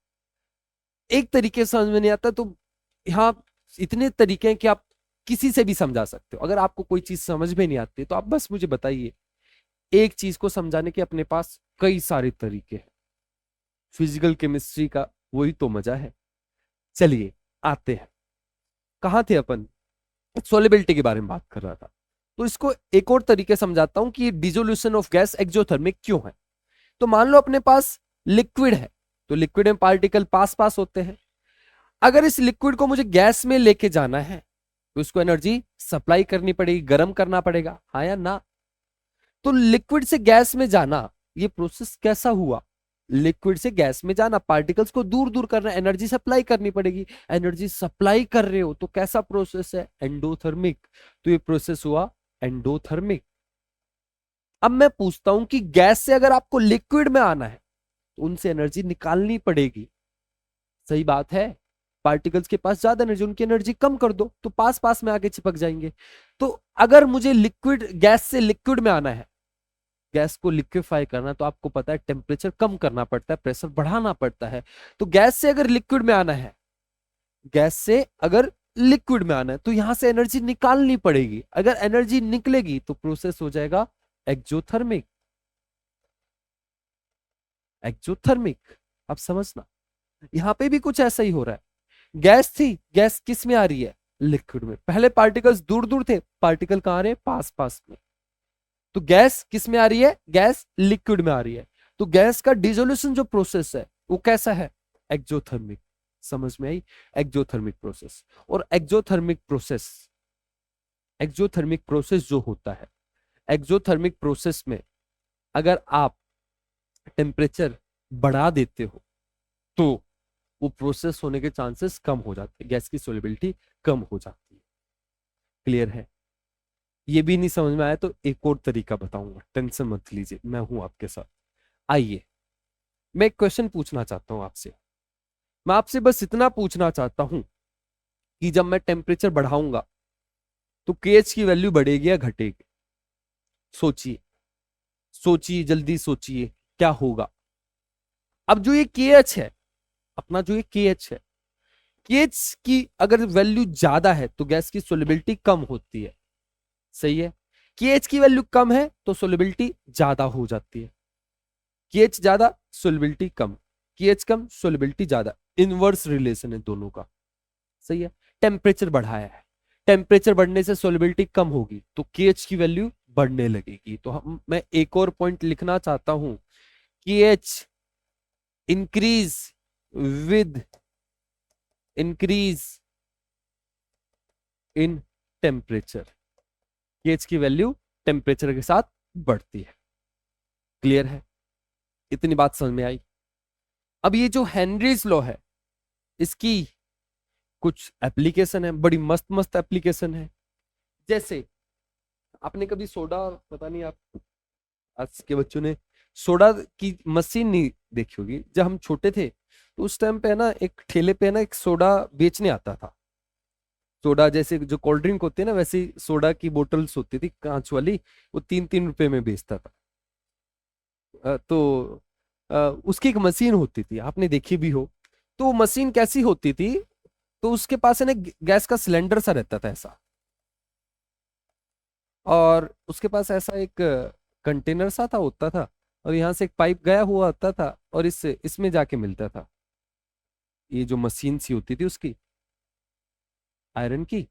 Speaker 1: एक तरीके समझ में नहीं आता तो यहाँ इतने तरीके हैं कि आप किसी से भी समझा सकते हो। अगर आपको कोई चीज समझ में नहीं आती तो आप बस मुझे बताइए। एक चीज को समझाने के अपने पास कई सारे तरीके हैं। फिजिकल केमिस्ट्री का वही तो मजा है। चलिए आते हैं, कहां थे अपन? सोलिबिलिटी के बारे में बात कर रहा था। तो इसको एक और तरीके समझाता हूं कि डिसोल्यूशन ऑफ गैस एक्सोथर्मिक क्यों है। तो मान लो अपने पास लिक्विड है, तो लिक्विड में पार्टिकल पास पास होते हैं। अगर इस लिक्विड को मुझे गैस में लेके जाना है तो इसको एनर्जी सप्लाई करनी पड़ेगी, गर्म करना पड़ेगा, हाँ या ना? तो लिक्विड से गैस में जाना, ये प्रोसेस कैसा हुआ? लिक्विड से गैस में जाना, पार्टिकल्स को दूर दूर करना, एनर्जी सप्लाई करनी पड़ेगी। एनर्जी सप्लाई कर रहे हो तो कैसा प्रोसेस है? एंडोथर्मिक। तो ये प्रोसेस हुआ एंडोथर्मिक। अब मैं पूछता हूं कि गैस से अगर आपको लिक्विड में आना है तो उनसे एनर्जी निकालनी पड़ेगी, सही बात है। पार्टिकल्स के पास ज्यादा एनर्जी, उनकी एनर्जी कम कर दो तो पास पास में आके चिपक जाएंगे। तो अगर मुझे लिक्विड, गैस से लिक्विड में आना है, गैस को लिक्विफाई करना, तो आपको पता है टेम्परेचर कम करना पड़ता है, प्रेशर बढ़ाना पड़ता है। तो गैस से अगर लिक्विड में आना है, गैस से अगर लिक्विड में आना है तो यहां से एनर्जी निकालनी पड़ेगी। अगर एनर्जी निकलेगी तो प्रोसेस हो जाएगा एक्जोथर्मिक। एक्जोथर्मिक, आप समझना, यहां पे भी कुछ ऐसा ही हो रहा है। गैस थी, गैस किस में आ रही है, लिक्विड में। पहले पार्टिकल्स दूर दूर थे, पार्टिकल कहां रहे, पास पास में। तो गैस किस में आ रही है, गैस लिक्विड में आ रही है। तो गैस का डिसोल्यूशन जो प्रोसेस है वो कैसा है, एक्जोथर्मिक। समझ में आई, एक्जोथर्मिक प्रोसेस। और एक्जोथर्मिक प्रोसेस जो होता है, एक्जोथर्मिक प्रोसेस में अगर आप टेम्परेचर बढ़ा देते हो तो वो प्रोसेस होने के चांसेस कम हो जाते हैं, गैस की सोलिबिलिटी कम हो जाती है। क्लियर है। ये भी नहीं समझ में आया तो एक और तरीका बताऊंगा, टेंशन मत लीजिए, मैं हूं आपके साथ। आइए, मैं एक क्वेश्चन पूछना चाहता हूं आपसे। मैं आपसे बस इतना पूछना चाहता हूं कि जब मैं टेम्परेचर बढ़ाऊंगा तो केएच की वैल्यू बढ़ेगी या घटेगी। सोचिए, सोचिए, जल्दी सोचिए, क्या होगा। अब जो ये केएच है, अपना जो ये केएच है, केएच की अगर वैल्यू ज्यादा है तो गैस की सोलिबिलिटी कम होती है, सही है। केएच की वैल्यू कम है तो सोलिबिलिटी ज्यादा हो जाती है। केएच ज्यादा, सोलिबिलिटी कम, केएच कम, सोलिबिलिटी ज्यादा, इनवर्स रिलेशन है दोनों का, सही है। टेम्परेचर बढ़ाया है, टेम्परेचर बढ़ने से सोलिबिलिटी कम होगी तो केएच की वैल्यू बढ़ने लगेगी। तो मैं एक और पॉइंट लिखना चाहता हूं, KH increase with increase in temperature. KH की वैल्यू टेम्परेचर के साथ बढ़ती है। क्लियर है, इतनी बात समझ में आई। अब ये जो हेनरीज लॉ है, इसकी कुछ एप्लीकेशन है, बड़ी मस्त मस्त एप्लीकेशन है। जैसे आपने कभी सोडा, पता नहीं आप आज के बच्चों ने सोडा की मशीन नहीं देखी होगी। जब हम छोटे थे तो उस टाइम पे है ना, एक ठेले पे है ना, एक सोडा बेचने आता था। सोडा जैसे जो कोल्ड ड्रिंक होती है ना, वैसी सोडा की बोतल्स होती थी कांच वाली, वो 3-3 रुपए में बेचता था। तो उसकी एक मशीन होती थी, आपने देखी भी हो। तो वो मशीन कैसी होती थी, तो उसके पास है ना गैस का सिलेंडर सा रहता था ऐसा, और उसके पास ऐसा एक कंटेनर सा था होता था, और यहाँ से एक पाइप गया हुआ होता था और इससे इसमें जाके मिलता था। ये जो मशीन सी होती थी उसकी, आयरन की,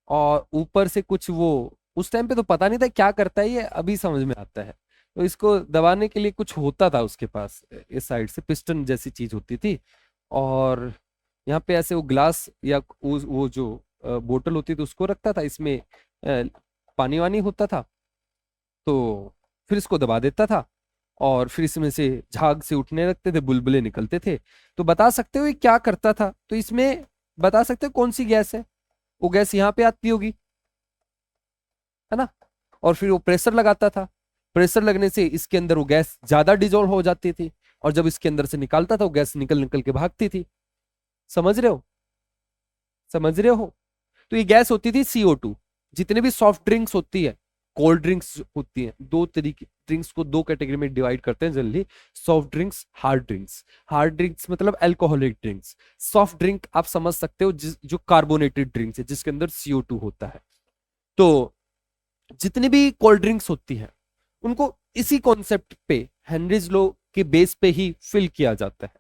Speaker 1: और ऊपर से कुछ वो, उस टाइम पे तो पता नहीं था क्या करता है, ये अभी समझ में आता है। तो इसको दबाने के लिए कुछ होता था उसके पास, इस साइड से पिस्टन जैसी चीज होती थी, और यहाँ पे ऐसे वो ग्लास या वो जो बोतल होती थी उसको रखता था, इसमें पानी वानी होता था। तो फिर इसको दबा देता था और फिर इसमें से झाग से उठने लगते थे, बुलबुले निकलते थे। तो बता सकते हो ये क्या करता था, तो इसमें बता सकते हो कौन सी गैस है। वो गैस यहाँ पे आती होगी, है ना। और फिर वो प्रेशर लगाता था, प्रेशर लगने से इसके अंदर वो गैस ज्यादा डिजोल्व हो जाती थी, और जब इसके अंदर से निकालता था वो गैस निकल निकल के भागती थी। समझ रहे हो, समझ रहे हो। तो ये गैस होती थी CO2। जितने भी सॉफ्ट ड्रिंक्स होती है, कोल्ड ड्रिंक्स होती है, दो तरीके ड्रिंक्स को दो कैटेगरी में डिवाइड करते हैं generally, soft drinks, hard drinks. Hard drinks मतलब अल्कोहलिक ड्रिंक्स। सॉफ्ट ड्रिंक आप समझ सकते हो जो कार्बोनेटेड ड्रिंक्स है जिसके अंदर CO2 होता है। तो जितनी भी कोल्ड ड्रिंक्स होती है उनको इसी कॉन्सेप्ट पे, हेनरीज लॉ के बेस पे ही फिल किया जाता है।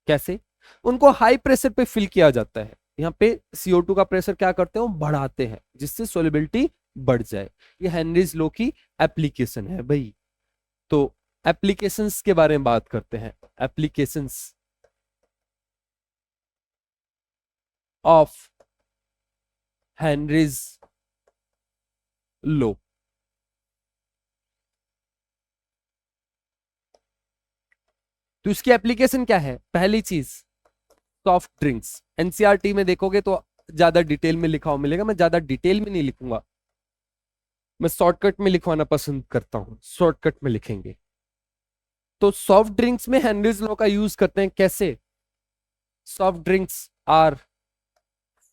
Speaker 1: कैसे, उनको हाई प्रेशर पे फिल किया जाता है। यहाँ पे CO2 का प्रेशर क्या करते हैं, वो बढ़ाते हैं जिससे सोलिबिलिटी बढ़ जाए। ये हेनरीज लॉ की एप्लीकेशन है भाई। तो एप्लीकेशंस के बारे में बात करते हैं, एप्लीकेशंस ऑफ हेनरीज लॉ। तो इसकी एप्लीकेशन क्या है, पहली चीज सॉफ्ट ड्रिंक्स। एनसीईआरटी में देखोगे तो ज्यादा डिटेल में लिखा हुआ मिलेगा, मैं ज्यादा डिटेल में नहीं लिखूंगा। मैं शॉर्टकट में लिखवाना पसंद करता हूं, शॉर्टकट में लिखेंगे। तो सॉफ्ट ड्रिंक्स में हेनरीज लॉ का यूज करते हैं। कैसे? Soft drinks are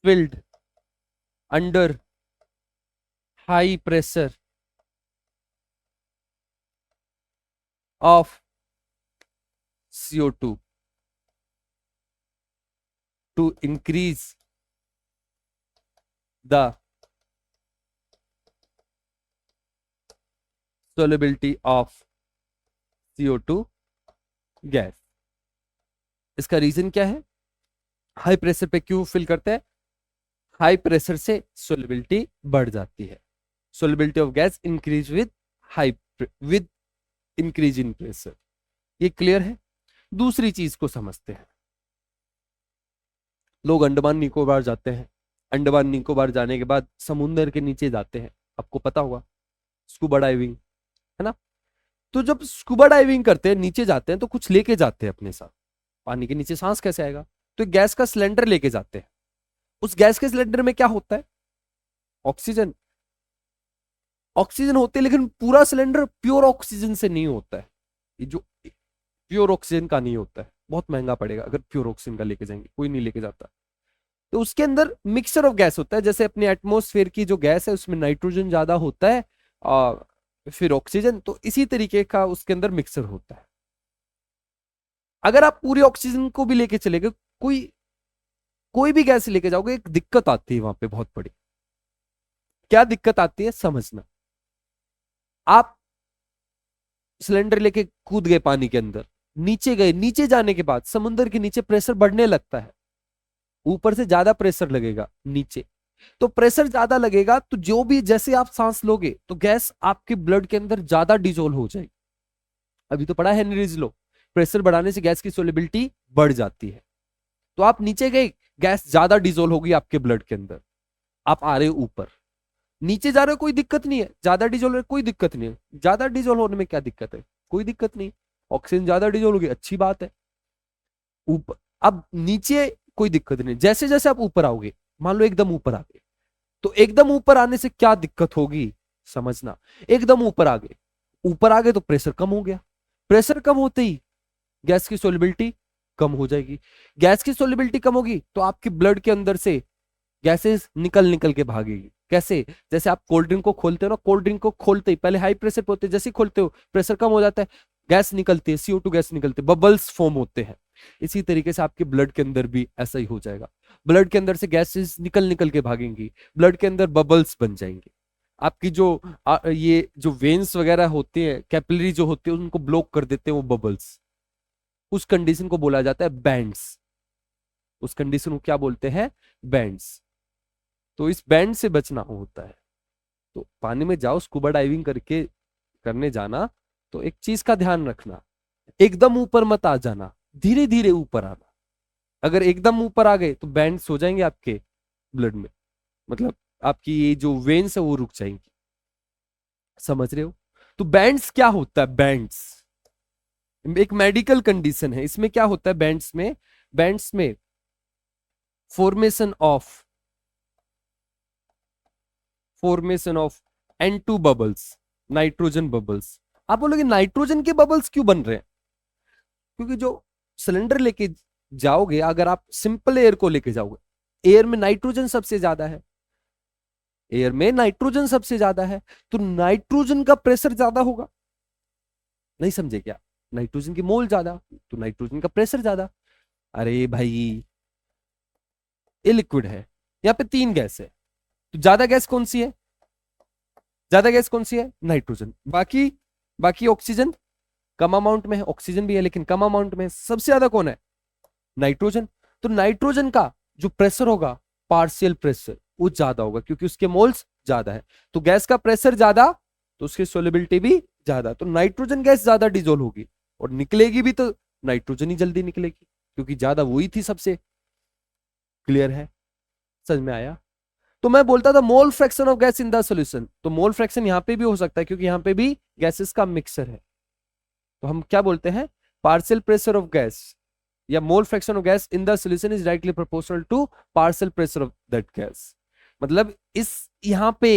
Speaker 1: filled under high pressure of CO2 to increase the solubility of CO2 gas. इसका रीजन क्या है? हाई प्रेशर पे क्यों फिल करते हैं? हाई प्रेशर से सोलिबिलिटी बढ़ जाती है। Solubility of gas increase with high with increase in pressure. ये क्लियर है? दूसरी चीज को समझते हैं। लोग अंडमान निकोबार जाते हैं, अंडमान निकोबार जाने के बाद समुद्र के नीचे जाते हैं, आपको पता होगा, स्कूबा डाइविंग, है ना? तो जब स्कूबा डाइविंग करते हैं, नीचे जाते हैं, तो कुछ लेके जाते हैं अपने साथ। पानी के नीचे सांस कैसे आएगा? तो गैस का सिलेंडर लेके जाते हैं। उस गैस के सिलेंडर में क्या होता है? ऑक्सीजन। ऑक्सीजन होते है, लेकिन पूरा सिलेंडर प्योर ऑक्सीजन से नहीं होता है। ये जो प्योर ऑक्सीजन का नहीं होता है, बहुत महंगा पड़ेगा अगर प्योर ऑक्सीजन का लेके जाएंगे, कोई नहीं लेके जाता। तो उसके अंदर मिक्सचर ऑफ गैस होता है। जैसे अपने एटमॉस्फेयर की जो गैस है उसमें नाइट्रोजन ज्यादा होता है और फिर ऑक्सीजन, तो इसी तरीके का उसके अंदर मिक्सचर होता है। अगर आप पूरी ऑक्सीजन को भी लेके चले गए, कोई भी गैस लेके जाओगे, एक दिक्कत आती है वहां पे बहुत बड़ी। क्या दिक्कत आती है समझना। आप सिलेंडर लेके कूद गए पानी के अंदर, नीचे गए, नीचे जाने के बाद समुद्र के नीचे प्रेशर बढ़ने लगता है, ऊपर से ज्यादा प्रेशर लगेगा नीचे। तो प्रेशर ज्यादा लगेगा तो जो भी, जैसे आप सांस लोगे तो गैस आपके ब्लड के अंदर ज्यादा डिजोल्व हो जाएगी। अभी तो पढ़ा है हेनरीज लॉ, प्रेशर बढ़ाने से गैस की सोलिबिलिटी बढ़ जाती है। तो आप नीचे गए, गैस ज्यादा डिजोल्व होगी आपके ब्लड के अंदर। आप आ रहे हो ऊपर, नीचे जा रहे हो, कोई दिक्कत नहीं है। ज्यादा डिजोल्व है, कोई दिक्कत नहीं है। ज्यादा डिजोल्व होने में क्या दिक्कत है? कोई दिक्कत नहीं। ऑक्सीजन ज्यादा डिजोल्व होगी, अच्छी बात है। ऊपर, अब नीचे कोई दिक्कत नहीं। जैसे जैसे आप ऊपर आओगे, मान लो एकदम ऊपर आ गए, तो एकदम ऊपर आने से क्या दिक्कत होगी समझना। एकदम ऊपर आ गए तो प्रेशर कम हो गया। प्रेशर कम होते ही गैस की सोलिबिलिटी कम हो जाएगी। गैस की सोलिबिलिटी कम होगी तो आपके ब्लड के अंदर से गैसेस निकल निकल के भागेगी। कैसे? जैसे आप कोल्ड ड्रिंक को खोलते हो ना, कोल्ड ड्रिंक को खोलते ही पहले हाई प्रेशर पे होते हैं, जैसे ही खोलते हो प्रेशर कम हो जाता है, गैस निकलती है, CO2 गैस निकलती है, बबल्स फॉर्म होते हैं। इसी तरीके से आपके ब्लड के अंदर भी ऐसा ही हो जाएगा। ब्लड के अंदर से गैसेस निकल निकल के भागेंगी, ब्लड के अंदर बबल्स बन जाएंगे। आपकी जो ये जो वेन्स वगैरह होते हैं, कैपिलरी जो होते हैं, उनको ब्लॉक कर देते हैं वो बबल्स। उस कंडीशन को बोला जाता है बैंड्स। उस कंडीशन को क्या बोलते हैं? बैंड्स। तो इस बैंड से बचना होता है। तो पानी में जाओ, स्कूबा डाइविंग करके करने जाना, तो एक चीज का ध्यान रखना, एकदम ऊपर मत आ जाना, धीरे धीरे ऊपर आना। अगर एकदम ऊपर आ गए तो बैंड्स हो जाएंगे आपके ब्लड में, मतलब आपकी ये जो वेन्स है वो रुक जाएंगी। समझ रहे हो? तो बैंड्स क्या होता है? बैंड्स एक मेडिकल कंडीशन है। इसमें क्या होता है? बैंड्स में formation of N2 bubbles, nitrogen bubbles. आप बोलोगे नाइट्रोजन के बबल्स क्यों बन रहे हैं? क्योंकि जो सिलेंडर लेके जाओगे, अगर आप सिंपल एयर को लेके जाओगे, एयर में नाइट्रोजन सबसे ज्यादा है, तो नाइट्रोजन का प्रेशर ज्यादा होगा। नहीं समझे क्या? नाइट्रोजन की मोल ज्यादा तो नाइट्रोजन का प्रेशर ज्यादा। अरे भाई, ये लिक्विड है, यहाँ पे 3 गैस है, तो ज्यादा गैस कौन सी है? नाइट्रोजन। बाकी ऑक्सीजन कम अमाउंट में है, ऑक्सीजन भी है लेकिन कम अमाउंट में है। सबसे ज्यादा कौन है? नाइट्रोजन। तो नाइट्रोजन का जो प्रेशर होगा, पार्शियल प्रेशर, वो ज्यादा होगा क्योंकि उसके मोल्स ज्यादा है। तो गैस का प्रेशर ज्यादा तो उसकी सोलिबिलिटी भी ज्यादा, तो नाइट्रोजन गैस ज्यादा डिजोल्व होगी और निकलेगी भी तो नाइट्रोजन ही जल्दी निकलेगी क्योंकि ज्यादा वही थी सबसे। क्लियर है? समझ में आया? तो मैं बोलता था मोल fraction of gas in the solution, तो मोल फ्रैक्शन यहां पे भी हो सकता है क्योंकि यहां पे भी गैसेस का मिक्सचर है। तो हम क्या बोलते हैं? पार्शियल प्रेशर ऑफ गैस या mole fraction of gas in the solution is directly proportional to partial pressure of that gas. मतलब इस यहां पे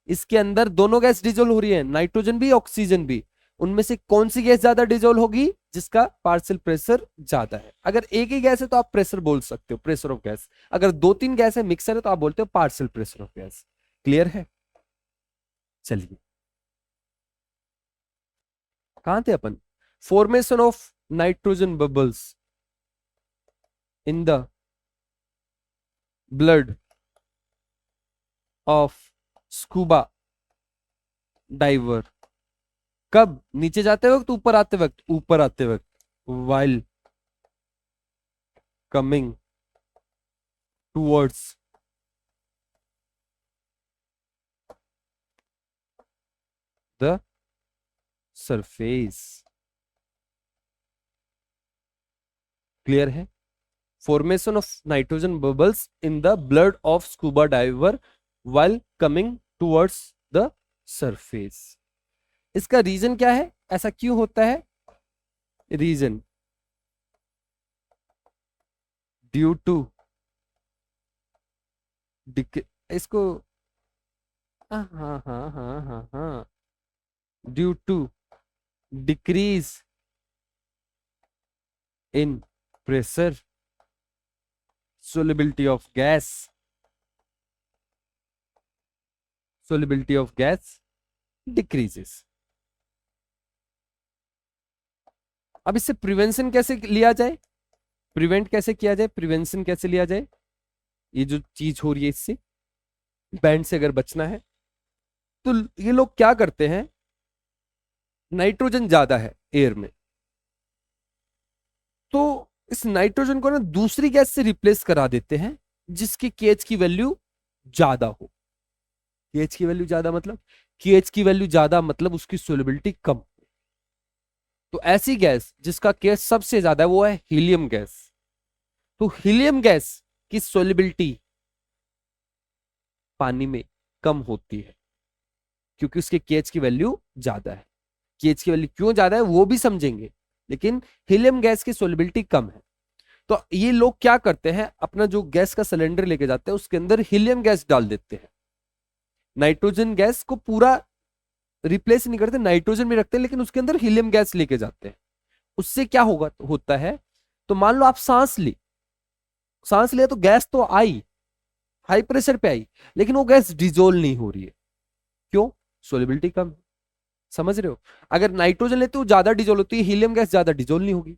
Speaker 1: इसके अंदर दोनों गैस डिजोल्व हो रही है, नाइट्रोजन भी ऑक्सीजन भी। उनमें से कौन सी गैस ज्यादा डिजोल्व होगी? जिसका पार्शियल प्रेशर ज्यादा है। अगर एक ही गैस है तो आप प्रेशर बोल सकते हो, प्रेशर ऑफ गैस। अगर दो तीन गैस है, मिक्सर है, तो आप बोलते हो partial pressure of gas. Clear है? चलिए, कहां थे अपन? Formation of nitrogen bubbles in the blood of scuba diver. कब? नीचे जाते वक्त, ऊपर आते वक्त? ऊपर आते वक्त। While coming towards the surface. Clear है? Formation of nitrogen bubbles in the blood of scuba diver while coming towards the surface। इसका रीजन क्या है? ऐसा क्यों होता है? रीजन ड्यू टू इसको हाँ हाँ हाँ हाँ हाँ हाँ, due to decrease in pressure, solubility of gas, solubility of gas decreases। अब इससे प्रिवेंशन कैसे लिया जाए? प्रिवेंट कैसे किया जाए? प्रिवेंशन कैसे लिया जाए? ये जो चीज हो रही है इससे, बैंड से अगर बचना है तो ये लोग क्या करते हैं, नाइट्रोजन ज्यादा है एयर में, तो इस नाइट्रोजन को ना दूसरी गैस से रिप्लेस करा देते हैं जिसकी केएच की वैल्यू ज्यादा हो। केएच की वैल्यू ज्यादा मतलब, केएच की वैल्यू ज्यादा मतलब उसकी सोलिबिलिटी कम। तो ऐसी गैस जिसका केएच सबसे ज्यादा है वो है हीलियम गैस। तो हीलियम गैस की सोलिबिलिटी पानी में कम होती है क्योंकि उसके केएच की वैल्यू ज्यादा है। केएच की वैल्यू क्यों ज्यादा है वो भी समझेंगे, लेकिन हीलियम गैस की सोलिबिलिटी कम है। तो ये लोग क्या करते हैं, अपना जो गैस का सिलेंडर लेके जाते हैं उसके अंदर हीलियम गैस डाल देते हैं। नाइट्रोजन गैस को पूरा रिप्लेस नहीं करते, नाइट्रोजन भी रखते हैं लेकिन उसके अंदर हीलियम गैस लेके जाते हैं। उससे क्या होता है, तो मान लो आप सांस ली, सांस लिया तो गैस तो आई, हाई प्रेशर पे आई, लेकिन वो गैस डिजोल्व नहीं हो रही है। क्यों? सोलिबिलिटी कम। समझ रहे हो? अगर नाइट्रोजन लेते हो ज्यादा डिजोल्व होती है, हीलियम गैस ज्यादा डिजोल्व नहीं होगी।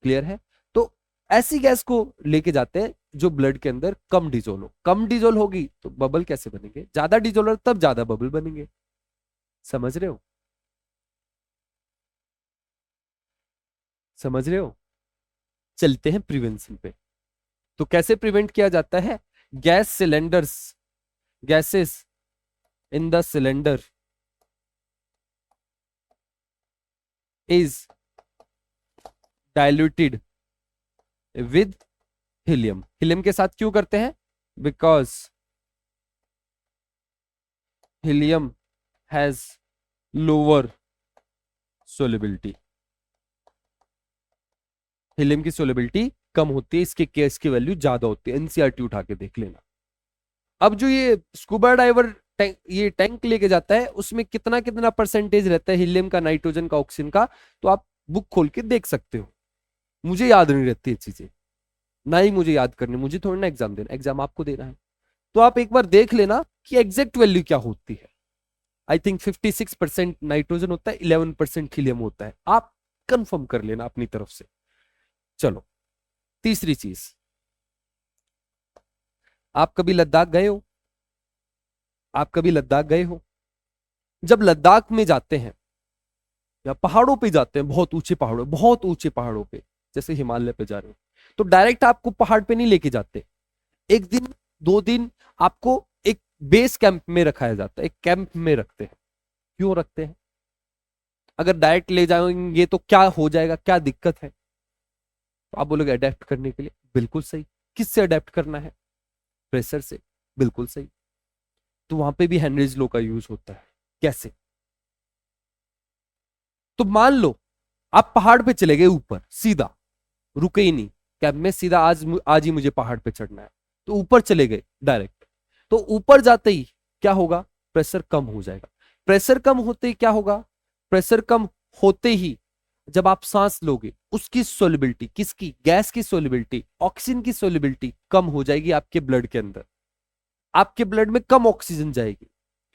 Speaker 1: क्लियर है? तो ऐसी गैस को लेके जाते हैं जो ब्लड के अंदर कम डिजोल्व हो। कम डिजोल्व होगी तो बबल कैसे बनेंगे? ज्यादा डिजोल्व हो तब ज्यादा बबल बनेंगे। समझ रहे हो? समझ रहे हो? चलते हैं प्रिवेंशन पे। तो कैसे प्रिवेंट किया जाता है? Gas cylinders, gases in the cylinder is diluted with helium। Helium के साथ क्यों करते हैं? Because helium has lower solubility. Helium की सोलिबिलिटी कम होती है, इसके केएच की वैल्यू ज्यादा होती है। एनसीईआरटी उठा के देख लेना। अब जो ये स्कूबा डाइवर ये टैंक लेके जाता है उसमें कितना कितना परसेंटेज रहता है हीलियम का, नाइट्रोजन का, ऑक्सीजन का, तो आप बुक खोल के देख सकते हो। मुझे याद नहीं रहती ये चीजें, ना ही मुझे याद करनी, मुझे थोड़ी ना एग्जाम देना, एग्जाम आपको देना है। तो आप एक बार देख लेना कि एग्जैक्ट वैल्यू क्या होती है। आई थिंक 56% नाइट्रोजन होता है, 11% हीलियम होता है। आप कंफर्म कर लेना अपनी तरफ से। चलो, तीसरी चीज, आप कभी लद्दाख गए हो? आप कभी लद्दाख गए हो? जब लद्दाख में जाते हैं या पहाड़ों पे जाते हैं, बहुत ऊंचे पहाड़ों, बहुत ऊंचे पहाड़ों पे, जैसे हिमालय पे जा रहे हो, तो डायरेक्ट आपको पहाड़ पे नहीं लेके जाते। एक दिन 2 दिन आपको एक बेस कैंप में रखाया जाता है, एक कैंप में रखते हैं। क्यों रखते हैं? अगर डायरेक्ट ले जाएंगे तो क्या हो जाएगा, क्या दिक्कत है? तो आप बोलोगे अडेप्ट करने के लिए। बिल्कुल सही। किससे अडेप्ट करना है? प्रेशर से। बिल्कुल सही। तो वहां पे भी हेनरीज लॉ का यूज होता है। कैसे? तो मान लो आप पहाड़ पे चले गए ऊपर सीधा, रुके ही नहीं कैंप में, सीधा आज ही मुझे पहाड़ पे चढ़ना है, तो ऊपर चले गए डायरेक्ट। तो ऊपर जाते ही क्या होगा? प्रेशर कम हो जाएगा। प्रेशर कम होते ही क्या होगा, प्रेशर कम होते ही जब आप सांस लोगे उसकी सोलिबिलिटी, किसकी, गैस की सोलिबिलिटी, ऑक्सीजन की सोलिबिलिटी कम हो जाएगी आपके ब्लड के अंदर। आपके ब्लड में कम ऑक्सीजन जाएगी,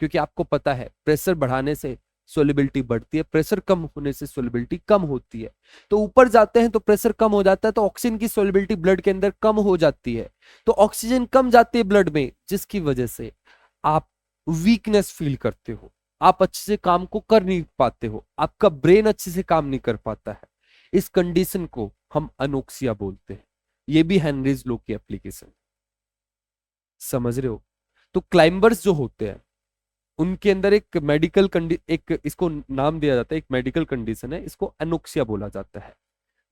Speaker 1: क्योंकि आपको पता है प्रेशर बढ़ाने से सोलिबिलिटी बढ़ती है, प्रेशर कम होने से सोलिबिलिटी कम होती है। तो ऊपर जाते हैं तो प्रेशर कम हो जाता है, तो ऑक्सीजन की सोलिबिलिटी ब्लड के अंदर कम हो जाती है, तो ऑक्सीजन कम जाती है ब्लड में, जिसकी वजह से आप वीकनेस फील करते हो, आप अच्छे से काम को कर नहीं पाते हो, आपका ब्रेन अच्छे से काम नहीं कर पाता है। इस कंडीशन को हम अनोक्सिया बोलते हैं। ये भी हेनरीज लॉ की एप्लीकेशन, समझ रहे हो। तो क्लाइंबर्स जो होते हैं उनके अंदर एक मेडिकल एक इसको नाम दिया जाता है, एक मेडिकल कंडीशन है, इसको एनोक्सिया बोला जाता है।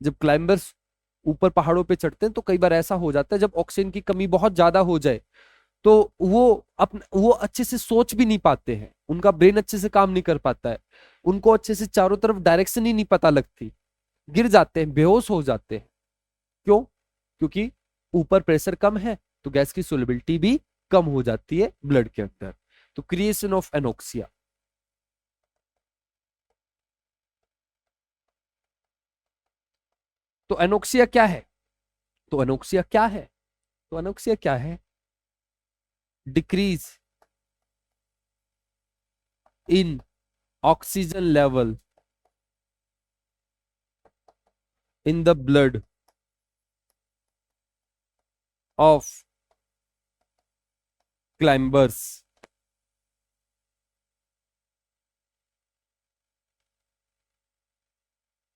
Speaker 1: जब क्लाइंबर्स ऊपर पहाड़ों पे चढ़ते हैं तो कई बार ऐसा हो जाता है जब ऑक्सीजन की कमी बहुत ज्यादा हो जाए तो वो अच्छे से सोच भी नहीं पाते हैं, उनका ब्रेन अच्छे से काम नहीं कर पाता है, उनको अच्छे से चारों तरफ डायरेक्शन ही नहीं पता लगती, गिर जाते हैं, बेहोश हो जाते हैं। क्यों? क्योंकि ऊपर प्रेशर कम है तो गैस की सोलिबिलिटी भी कम हो जाती है ब्लड के अंदर। तो क्रिएशन ऑफ एनोक्सिया। तो एनोक्सिया क्या है? तो एनोक्सिया क्या है? तो एनोक्सिया क्या है? Decrease in oxygen level in the blood of climbers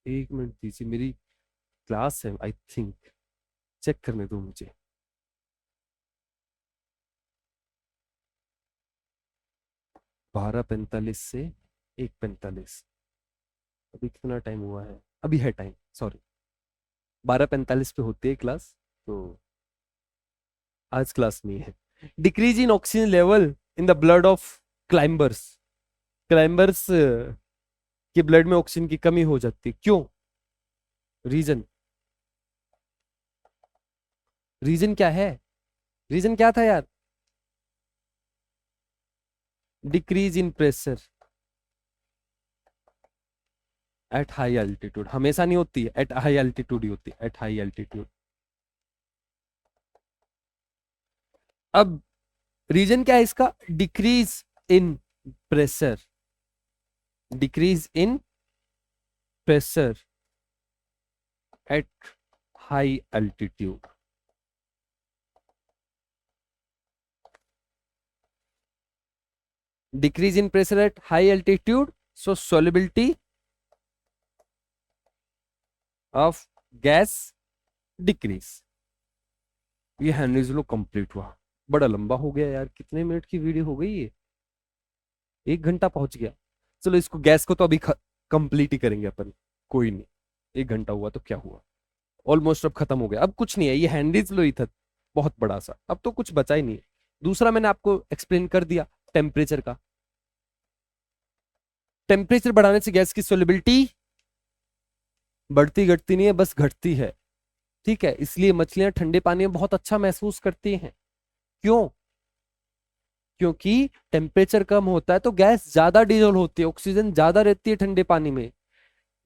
Speaker 1: एक मिनट दीजिए, मेरी क्लास है आई थिंक, चेक करने दो मुझे। 12:45 से 1:45, अभी कितना टाइम हुआ है? अभी है टाइम, सॉरी, 12:45 पे होती है क्लास, तो आज क्लास नहीं है। Decrease in oxygen level in the blood of climbers, climbers के ब्लड में ऑक्सीजन की कमी हो जाती है। क्यों? रीजन, रीजन क्या है? रीजन क्या था यार? Decrease in pressure at high altitude, हमेशा नहीं होती है, एट हाई एल्टीट्यूड ही होती है, एट हाई एल्टीट्यूड। अब रीजन क्या है इसका? Decrease in pressure, decrease in pressure at high altitude. Decrease in pressure at high altitude, so solubility of gas decrease. ये हेनरीज लॉ कंप्लीट हुआ। बड़ा लंबा हो गया यार, कितने मिनट की वीडियो हो गई ये? 1 घंटा पहुंच गया। चलो इसको, गैस को तो अभी कंप्लीट ही करेंगे अपन, कोई नहीं, 1 घंटा हुआ तो क्या हुआ, ऑलमोस्ट अब खत्म हो गया। अब कुछ नहीं है, ये हेनरीज लॉ ही था बहुत बड़ा सा, अब तो कुछ बचा ही नहीं है। दूसरा मैंने आपको एक्सप्लेन कर दिया टेम्परेचर का। टेम्परेचर बढ़ाने से गैस की सोलिबिलिटी बढ़ती घटती नहीं है, बस घटती है, ठीक है। इसलिए मछलियां ठंडे पानी में बहुत अच्छा महसूस करती हैं। क्यों? क्योंकि टेम्परेचर कम होता है तो गैस ज्यादा डिजोल्व होती है, ऑक्सीजन ज्यादा रहती है ठंडे पानी में।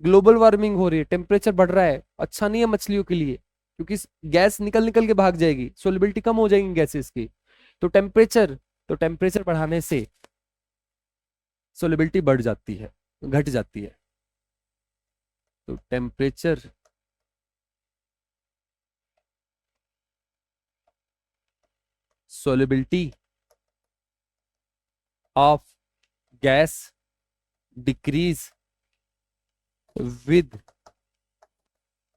Speaker 1: ग्लोबल वार्मिंग हो रही है, टेम्परेचर बढ़ रहा है, अच्छा नहीं है मछलियों के लिए, क्योंकि गैस निकल निकल के भाग जाएगी, सोलिबिलिटी कम हो जाएगी गैसेस की। तो टेम्परेचर बढ़ाने से सोलिबिलिटी बढ़ जाती है, घट जाती है। तो temperature solubility of gas decrease with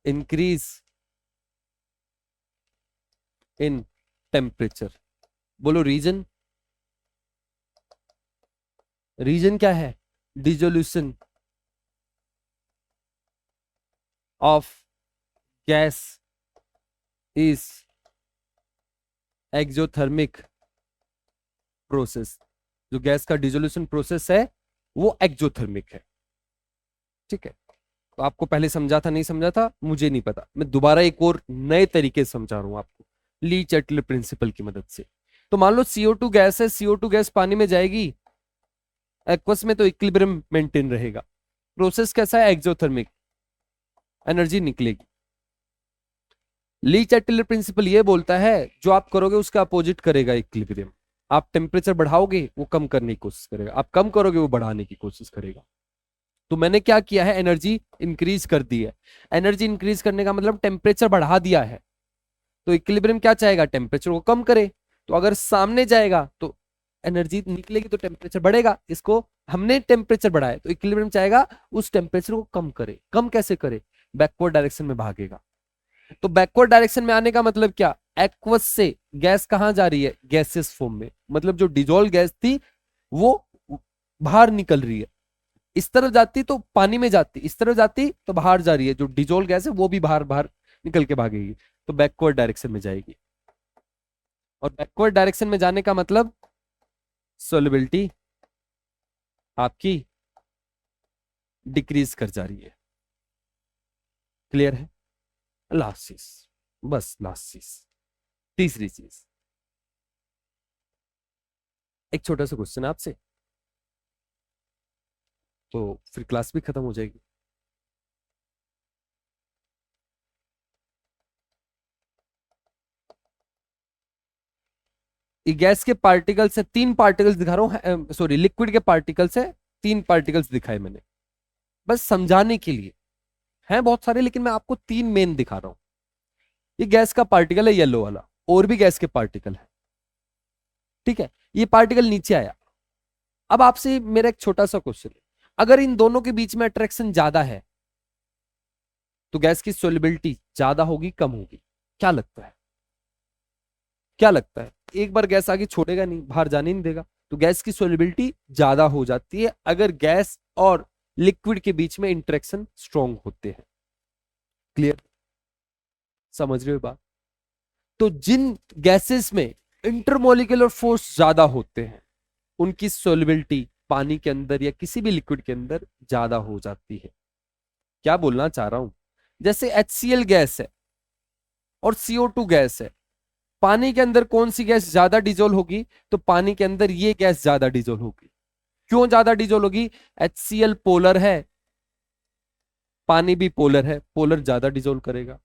Speaker 1: increase in temperature। बोलो रीजन, रीजन क्या है? Dissolution of gas is exothermic process. जो गैस का डिसोल्यूशन प्रोसेस है वो एक्सोथर्मिक है, ठीक है। तो आपको पहले समझा था, नहीं समझा था, मुझे नहीं पता, मैं दोबारा एक और नए तरीके से समझा रहा हूं आपको, ली चैटलर प्रिंसिपल की मदद से। तो मान लो CO2 गैस है, CO2 गैस पानी में जाएगी एक्वस में तो इक्विलिब्रियम मेंटेन रहेगा। प्रोसेस कैसा है, एक्सोथर्मिक, एनर्जी निकलेगी। ली चैटलर प्रिंसिपल ये बोलता है जो आप करोगे उसका अपोजिट करेगा इक्विलिब्रियम। आप टेम्परेचर बढ़ाओगे वो कम करने की कोशिश करेगा, आप कम करोगे वो बढ़ाने की कोशिश करेगा। तो मैंने क्या किया है, एनर्जी इंक्रीज कर दी है। एनर्जी इंक्रीज करने का मतलब टेम्परेचर बढ़ा दिया है। तो इक्विलिब्रियम क्या चाहेगा, टेम्परेचर को कम करे। तो अगर सामने जाएगा तो एनर्जी निकलेगी तो टेम्परेचर बढ़ेगा। इसको हमने टेम्परेचर बढ़ाया तो इक्विलिब्रियम चाहेगा उस टेम्परेचर को कम करे। कम कैसे करे, बैकवर्ड डायरेक्शन में भागेगा। तो बैकवर्ड डायरेक्शन में आने का मतलब क्या, एक्वस से गैस कहां जा रही है, गैसेस फॉर्म में, मतलब जो डिजोल्व गैस थी वो बाहर निकल रही है। इस तरफ जाती तो पानी में जाती, इस तरफ जाती तो बाहर जा रही है, जो डिजोल्व गैस है वो भी बाहर बाहर निकल के भागेगी, तो बैकवर्ड डायरेक्शन में जाएगी। और बैकवर्ड डायरेक्शन में जाने का मतलब सोलिबिलिटी आपकी डिक्रीज कर जा रही है। क्लियर है। लास्ट चीज, बस लास्ट चीज, तीसरी चीज, एक छोटा सा क्वेश्चन आपसे, तो फिर क्लास भी खत्म हो जाएगी। ये गैस के पार्टिकल्स से तीन पार्टिकल्स दिखा रहा हूं, सॉरी लिक्विड के पार्टिकल्स है, तीन पार्टिकल्स दिखाए मैंने बस समझाने के लिए। हैं बहुत सारे लेकिन मैं आपको तीन मेन दिखा रहा हूं। ये गैस का पार्टिकल है येलो वाला, और भी गैस के पार्टिकल है, ठीक है। ये पार्टिकल नीचे आया। अब आपसे मेरा एक छोटा सा क्वेश्चन है, अगर इन दोनों के बीच में अट्रैक्शन ज्यादा है तो गैस की सोलिबिलिटी ज्यादा होगी कम होगी, क्या लगता है, क्या लगता है। एक बार गैस आगे छोड़ेगा नहीं, बाहर जाने नहीं देगा, तो गैस की सोलिबिलिटी ज्यादा हो जाती है अगर गैस और लिक्विड के बीच में इंटरेक्शन स्ट्रॉन्ग होते हैं। क्लियर, समझ रहे हो बात। तो जिन गैसेस में इंटरमोलिकुलर फोर्स ज्यादा होते हैं उनकी सोलिबिलिटी पानी के अंदर या किसी भी लिक्विड के अंदर ज्यादा हो जाती है। क्या बोलना चाह रहा हूं, जैसे HCl गैस है और CO2 गैस है, पानी के अंदर कौन सी गैस ज्यादा डिजोल्व होगी, तो पानी के अंदर ये गैस ज्यादा डिजोल्व होगी। क्यों ज्यादा डिजोल्व होगी, HCl पोलर है, पानी भी पोलर है, पोलर ज्यादा डिजोल्व करेगा।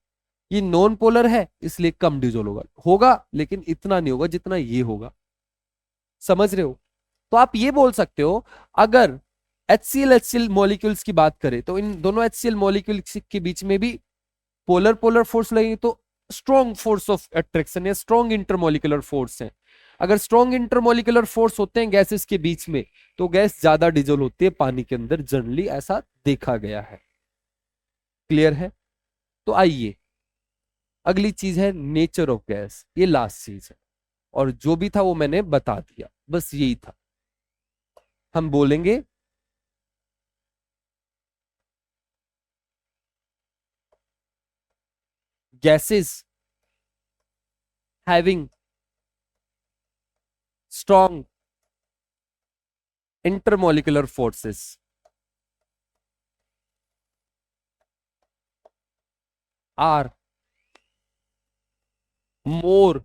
Speaker 1: ये नॉन पोलर है इसलिए कम डिजोल्व होगा, होगा लेकिन इतना नहीं होगा जितना ये होगा। समझ रहे हो। तो आप ये बोल सकते हो अगर HCl मॉलिक्यूल्स की बात करें तो इन दोनों HCl मॉलिक्यूल्स के बीच में भी पोलर पोलर फोर्स लगेगी, तो स्ट्रॉन्ग फोर्स ऑफ अट्रैक्शन या स्ट्रॉन्ग इंटरमोलिकुलर फोर्स है। अगर स्ट्रॉन्ग इंटरमोलिकुलर फोर्स होते हैं गैसेस के बीच में तो गैस ज्यादा डिजोल्व होती है पानी के अंदर, जनरली ऐसा देखा गया है। क्लियर है। तो आइए अगली चीज है नेचर ऑफ गैस, ये लास्ट चीज है, और जो भी था वो मैंने बता दिया, बस यही था। हम बोलेंगे gases having strong intermolecular forces are more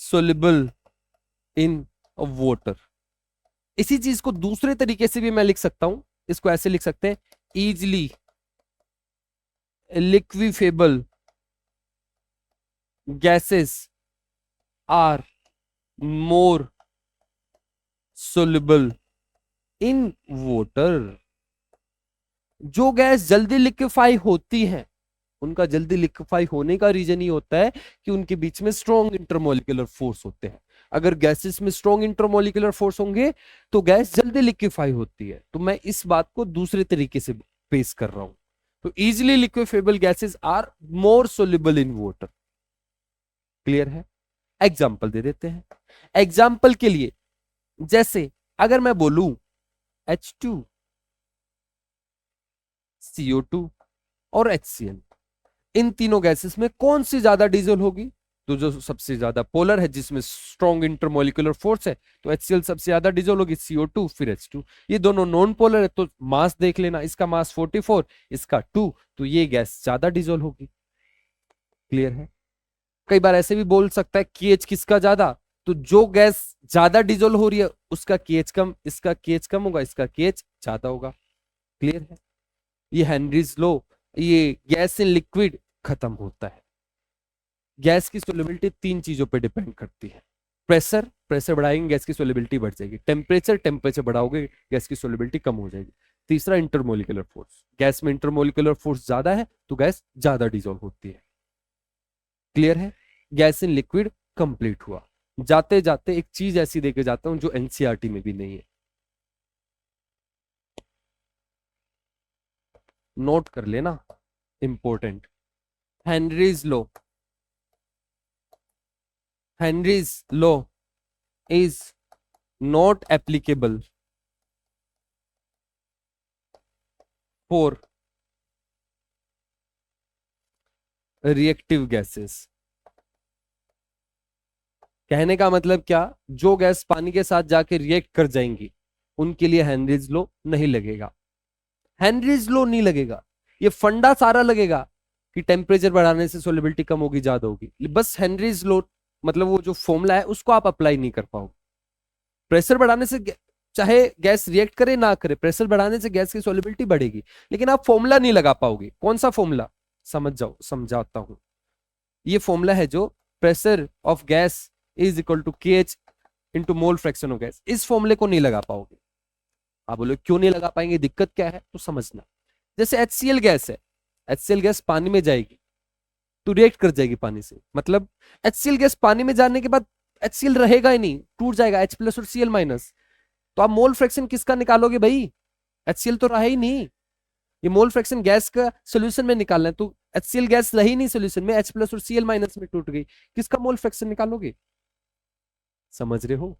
Speaker 1: soluble in water। इसी चीज को दूसरे तरीके से भी मैं लिख सकता हूं, इसको ऐसे लिख सकते हैं, easily liquefiable gases are more soluble in water। जो गैस जल्दी लिक्विफाई होती है उनका जल्दी लिक्विफाई होने का रीजन ही होता है कि उनके बीच में स्ट्रॉन्ग इंटरमोलिकुलर फोर्स होते हैं। अगर गैसेस में स्ट्रॉन्ग इंटरमोलिकुलर फोर्स होंगे तो गैस जल्दी लिक्विफाई होती है। तो मैं इस बात को दूसरे तरीके से पेश कर रहा हूं। तो easily liquefiable gases are more soluble in water. Clear है। एग्जाम्पल दे देते हैं। एग्जाम्पल के लिए जैसे अगर मैं बोलूं H2, CO2 और HCl, इन तीनों गैसेस में कौन सी ज्यादा डिजोल्व होगी, तो जो सबसे ज्यादा पोलर है जिसमें स्ट्रॉन्ग इंटरमोलिकुलर फोर्स है तो HCl सबसे ज्यादा डिजोल्व होगी, CO2 फिर H2। ये दोनों नॉन पोलर है तो मास देख लेना, इसका मास 44, इसका 2, तो ये गैस ज्यादा डिजोल्व होगी। क्लियर है। कई बार ऐसे भी बोल सकता है KH किसका ज्यादा, तो जो गैस ज्यादा डिजोल्व हो रही है उसका केएच कम, इसका केएच कम होगा, इसका केएच ज्यादा होगा। क्लियर है? ये हेनरीज लॉ, ये गैस इन लिक्विड खत्म होता है। गैस की सोलिबिलिटी तीन चीजों पे डिपेंड करती है। प्रेशर, प्रेशर बढ़ाएंगे गैस की सोलिबिलिटी बढ़ जाएगी। टेम्परेचर, टेम्परेचर बढ़ाओगे गैस की सोलिबिलिटी कम हो जाएगी। तीसरा इंटरमोलिकुलर फोर्स, गैस में इंटरमोलिकुलर फोर्स ज्यादा है तो गैस ज्यादा डिजोल्व होती है। क्लियर है? गैस इन लिक्विड कंप्लीट हुआ। जाते जाते एक चीज ऐसी देके जाता हूं जो एनसीईआरटी में भी नहीं है, नोट कर लेना, important. Henry's law, Henry's law is not applicable for reactive gases। कहने का मतलब क्या, जो गैस पानी के साथ जाके रिएक्ट कर जाएंगी उनके लिए हेनरीज लॉ नहीं लगेगा। हेनरीज लॉ नहीं लगेगा, ये फंडा सारा लगेगा कि टेम्परेचर बढ़ाने से सोलिबिलिटी कम होगी, ज्यादा होगी, बस हेनरीज लॉ मतलब वो जो फॉर्मूला है उसको आप अप्लाई नहीं कर पाओगे। प्रेशर बढ़ाने से चाहे गैस रिएक्ट करे ना करे, प्रेशर बढ़ाने से गैस की सोलिबिलिटी बढ़ेगी, लेकिन आप फॉर्मूला नहीं लगा पाओगे। कौन सा फॉर्मूला? समझ जाओ, समझाता हूं। ये फॉर्मूला है जो pressure of gas is equal to K H into mole fraction of gas. इस फॉर्मूले को नहीं लगा पाओगे। आप बोलो क्यों नहीं लगा पाएंगे, दिक्कत क्या है? तो समझना, जैसे HCl गैस है, HCl गैस पानी में जाएगी तो रिएक्ट कर जाएगी पानी से, मतलब HCl गैस पानी में जाने के बाद HCl रहेगा ही नहीं, टूट जाएगा H प्लस और Cl माइनस। तो आप मोल फ्रैक्शन किसका निकालोगे भाई? HCl तो रहा ही नहीं, ये मोल फ्रैक्शन गैस का सोल्यूशन में निकालना है, तो HCl गैस रही नहीं सोल्यूशन में, H प्लस और Cl माइनस में टूट गई, किसका मोल फ्रैक्शन निकालोगे? समझ रहे हो?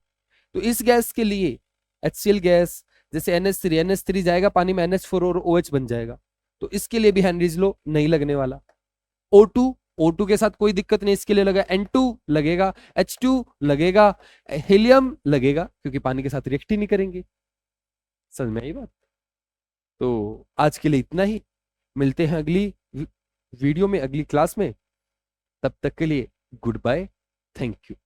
Speaker 1: तो इस गैस के लिए HCl गैस जैसे NH3 जाएगा पानी में, NH4 और OH बन जाएगा, तो इसके लिए भी हेनरीज लॉ नहीं लगने वाला। O2 के साथ कोई दिक्कत नहीं, इसके लिए लगा। N2 लगेगा, H2 लगेगा, हीलियम लगेगा, क्योंकि पानी के साथ रिएक्ट ही नहीं करेंगे। समझ में आई बात? तो आज के लिए इतना ही, मिलते हैं अगली वीडियो में, अगली क्लास में। तब तक के लिए गुड बाय, थैंक यू।